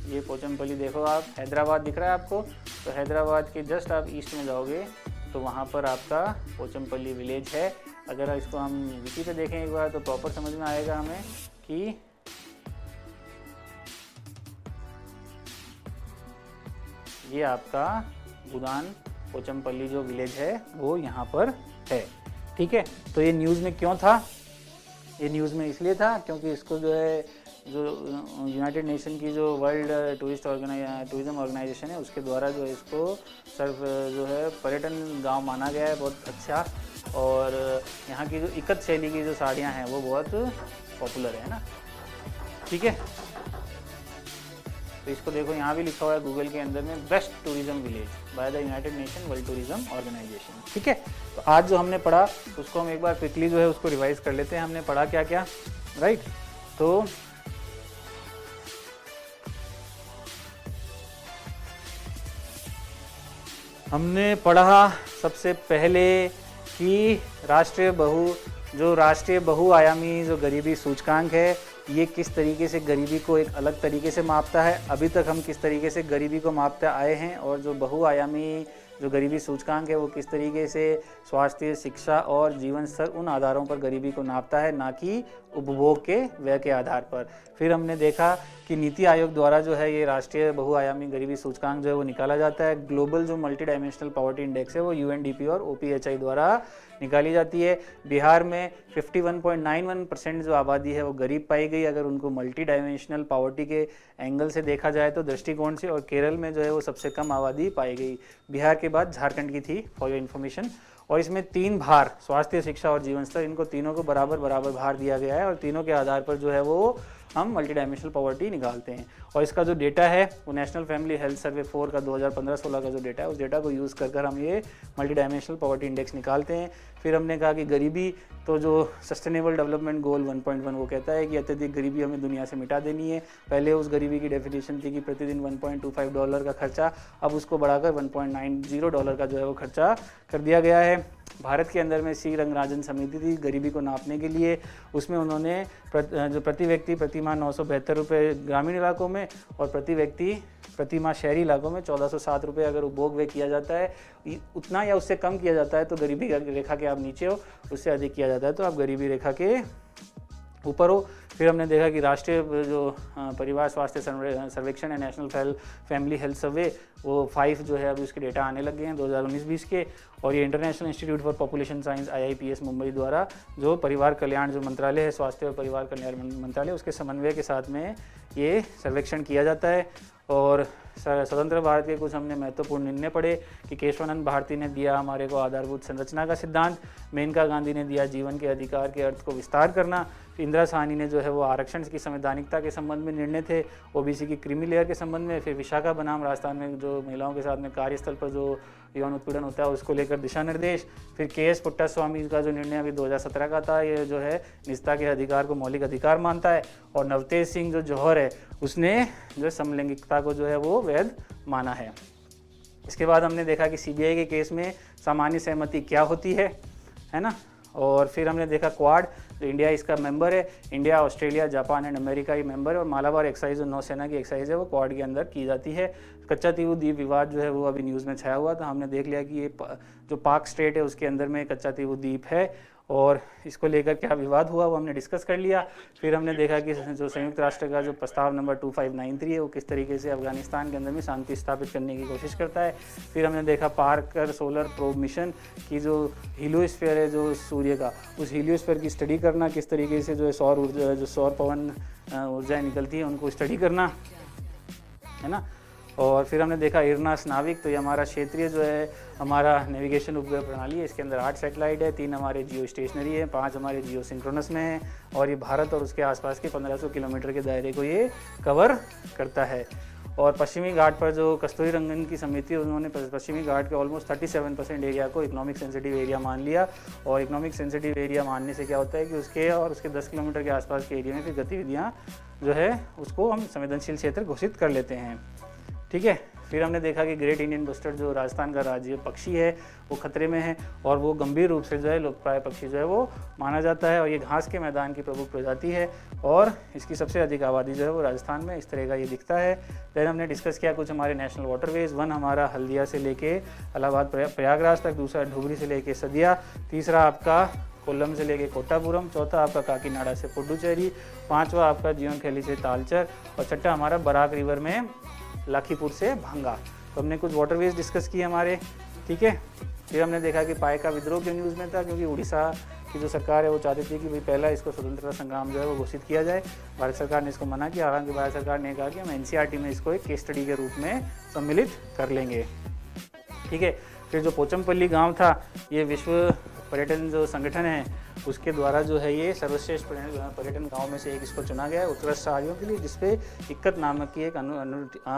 ये पोचमपल्ली देखो आप, हैदराबाद दिख रहा है आपको, तो हैदराबाद के जस्ट आप ईस्ट में जाओगे तो वहाँ पर आपका पोचमपल्ली विलेज है। अगर इसको हम विकी पे देखें एक बार तो प्रॉपर समझ में आएगा हमें कि ये आपका भूदान पोचमपल्ली जो विलेज है वो यहाँ पर है, ठीक है। तो ये न्यूज़ में क्यों था, ये न्यूज़ में इसलिए था क्योंकि इसको जो है जो यूनाइटेड नेशन की जो वर्ल्ड टूरिज्म ऑर्गेनाइजेशन है उसके द्वारा जो है इसको सर्व जो है पर्यटन गांव माना गया है, बहुत अच्छा। और यहाँ की जो इकत शैली की जो साड़ियाँ हैं वो बहुत पॉपुलर है ना, ठीक है। तो इसको देखो यहाँ भी लिखा हुआ है गूगल के अंदर में, best tourism village by the United Nation World Tourism Organisation, ठीक है। तो आज जो हमने पढ़ा उसको हम एक बार क्विकली जो है उसको रिवाइज कर लेते हैं। हमने पढ़ा क्या क्या, राइट। तो हमने पढ़ा सबसे पहले कि राष्ट्रीय बहुआयामी जो गरीबी सूचकांक है, ये किस तरीके से गरीबी को एक अलग तरीके से मापता है। अभी तक हम किस तरीके से गरीबी को मापते आए हैं, और जो बहुआयामी जो गरीबी सूचकांक है वो किस तरीके से स्वास्थ्य, शिक्षा और जीवन स्तर उन आधारों पर गरीबी को नापता है, ना कि उपभोग के व्यय के आधार पर। फिर हमने देखा कि नीति आयोग द्वारा जो है ये राष्ट्रीय बहुआयामी गरीबी सूचकांक जो है वो निकाला जाता है। ग्लोबल जो मल्टी डायमेंशनल पॉवर्टी इंडेक्स है वो UNDP और OPHI द्वारा निकाली जाती है। बिहार में 51.91% जो आबादी है वो गरीब पाई गई अगर उनको मल्टी डायमेंशनल पॉवर्टी के एंगल से देखा जाए तो, दृष्टिकोण से। और केरल में जो है वो सबसे कम आबादी पाई गई। बिहार के बाद झारखंड की थी, फॉर योर इन्फॉर्मेशन। और इसमें 3 भार, स्वास्थ्य, शिक्षा और जीवन स्तर, इनको तीनों को बराबर भार दिया गया है, और तीनों के आधार पर जो है वो हम मल्टी डायमेंशनल पॉवर्टी निकालते हैं। और इसका जो डेटा है वो नेशनल फैमिली हेल्थ सर्वे 4 का 2015-16 का जो डेटा है, उस डेटा को यूज़ कर हम ये मल्टी डायमेंशनल पॉवर्टी इंडेक्स निकालते हैं। फिर हमने कहा कि गरीबी, तो जो सस्टेनेबल डेवलपमेंट गोल 1.1 वो कहता है कि अत्यधिक गरीबी हमें दुनिया से मिटा देनी है। पहले उस गरीबी की डेफिनेशन थी कि प्रतिदिन $1.25 का खर्चा, अब उसको बढ़ाकर $1.90 का जो है वो खर्चा कर दिया गया है। भारत के अंदर में सी रंगराजन समिति थी गरीबी को नापने के लिए। उसमें उन्होंने जो प्रति व्यक्ति प्रति माह 972 रुपये ग्रामीण इलाकों में, और प्रति व्यक्ति प्रति माह शहरी इलाकों में 1407 रुपये अगर उपभोग व्यय किया जाता है, उतना या उससे कम किया जाता है तो गरीबी रेखा के आप नीचे हो, उससे अधिक किया जाता है तो आप गरीबी रेखा के ऊपर हो। फिर हमने देखा कि राष्ट्रीय जो परिवार स्वास्थ्य सर्वेक्षण है, नेशनल फैमिली हेल्थ सर्वे, वो 5 जो है अभी उसके डेटा आने लग गए हैं 2019-20 के। और ये international institute for population science IIPS Mumbai द्वारा जो परिवार कल्याण जो मंत्रालय है, स्वास्थ्य और परिवार कल्याण मंत्रालय, उसके समन्वय के साथ में ये सर्वेक्षण किया जाता है। और स्वतंत्र भारत के कुछ हमने महत्वपूर्ण निर्णय पढ़े कि केशवानंद भारती ने दिया हमारे को आधारभूत संरचना का सिद्धांत, मेनका गांधी ने दिया जीवन के अधिकार के अर्थ को विस्तार करना, इंदिरा साहनी ने जो है वो आरक्षण की संवैधानिकता के संबंध में निर्णय थे, OBC की क्रीमी लेयर के संबंध में। फिर विशाखा बनाम राजस्थान में जो महिलाओं के साथ में कार्यस्थल पर जो यौन उत्पीड़न होता है उसको लेकर दिशा निर्देश। फिर KS पुट्टास्वामी का जो निर्णय अभी 2017 का था, ये जो है निजता के अधिकार को मौलिक अधिकार मानता है। और नवतेज सिंह जो जौहर है, उसने जो समलैंगिकता को जो है वो वैध माना है। इसके बाद हमने देखा कि CBI के केस में सामान्य सहमति क्या होती है ना। और फिर हमने देखा क्वाड, जो इंडिया इसका मेंबर है, India, Australia, Japan and America ये मेंबर है। और मालाबार एक्साइज जो नौसेना की एक्साइज है वो क्वाड के अंदर की जाती है। कच्चातीवू द्वीप विवाद जो है वो अभी न्यूज़ में छाया हुआ था, हमने देख लिया कि ये जो पाक स्टेट है उसके अंदर में कच्चातीवू द्वीप है, और इसको लेकर क्या विवाद हुआ वो हमने डिस्कस कर लिया। फिर हमने देखा कि जो संयुक्त राष्ट्र का जो प्रस्ताव नंबर 2593 है वो किस तरीके से अफगानिस्तान के अंदर में शांति स्थापित करने की कोशिश करता है। फिर हमने देखा पार्कर सोलर प्रोब मिशन की जो हीलियोस्फीयर है जो सूर्य का, उस हीलियोस्फीयर की स्टडी करना, किस तरीके से जो है सौर ऊर्जा, जो सौर पवन ऊर्जाएँ निकलती है उनको स्टडी करना, है ना। और फिर हमने देखा इरनास नाविक, तो ये हमारा क्षेत्रीय जो है हमारा नेविगेशन उपग्रह प्रणाली है। इसके अंदर 8 सैटेलाइट है, 3 हमारे जियो स्टेशनरी है, 5 हमारे जियो सिंक्रोनस में है। और ये भारत और उसके आसपास के 1500 किलोमीटर के दायरे को ये कवर करता है। और पश्चिमी घाट पर जो कस्तूरी रंगन की समिति है, उन्होंने पश्चिमी घाट के ऑलमोस्ट 37% एरिया को इकोनॉमिक सेंसिटिव एरिया मान लिया। और इकोनॉमिक सेंसिटिव एरिया मानने से क्या होता है कि उसके और उसके 10 किलोमीटर के आसपास के एरिया में फिर गतिविधियाँ जो है उसको हम संवेदनशील क्षेत्र घोषित कर लेते हैं, ठीक है। फिर हमने देखा कि ग्रेट इंडियन बस्टर्ड जो राजस्थान का राज्य पक्षी है वो खतरे में है, और वो गंभीर रूप से जो है लोकप्राय पक्षी जो है वो माना जाता है। और ये घास के मैदान की प्रमुख प्रजाति है, और इसकी सबसे अधिक आबादी जो है वो राजस्थान में इस तरह का ये दिखता है। फिर हमने डिस्कस किया कुछ हमारे नेशनल वाटरवेज, 1 हमारा हल्दिया से लेके इलाहाबाद प्रयागराज तक, दूसरा ढुबरी से लेके सदिया, तीसरा आपका कोल्लम से लेके कोट्टापुरम, चौथा आपका काकीनाडा से पुडुचेरी, 5वां आपका जीवनखैली से तालचर, और छठा हमारा बराक रिवर में लाखीपुर से भांगा। तो हमने कुछ वाटरवेज डिस्कस किए हमारे, ठीक है। फिर हमने देखा कि पाए का विद्रोह क्यों न्यूज़ में था, क्योंकि उड़ीसा की जो सरकार है वो चाहती थी कि भाई पहला इसको स्वतंत्रता संग्राम जो है वो घोषित किया जाए। भारत सरकार ने इसको मना किया, हालांकि भारत सरकार ने कहा कि हम NCERT में इसको एक केस स्टडी के रूप में सम्मिलित कर लेंगे, ठीक है। फिर जो पोचमपल्ली गाँव था, ये विश्व पर्यटन जो संगठन है उसके द्वारा जो है ये सर्वश्रेष्ठ पर्यटन गांव में से एक इसको चुना गया है उत्कृष्ट कार्यों के लिए, जिसपे इक्कत नामक की एक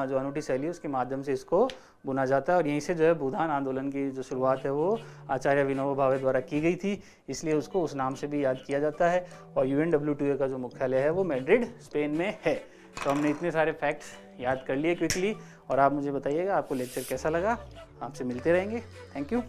जो अनूठी शैली है उसके माध्यम से इसको बुना जाता है। और यहीं से जो है भूदान आंदोलन की जो शुरुआत है वो आचार्य विनोबा भावे द्वारा की गई थी, इसलिए उसको उस नाम से भी याद किया जाता है। और UNWTO का जो मुख्यालय है वो मैड्रिड स्पेन में है। तो हमने इतने सारे फैक्ट्स याद कर लिए क्विकली, और आप मुझे बताइएगा आपको लेक्चर कैसा लगा। आपसे मिलते रहेंगे। Thank you.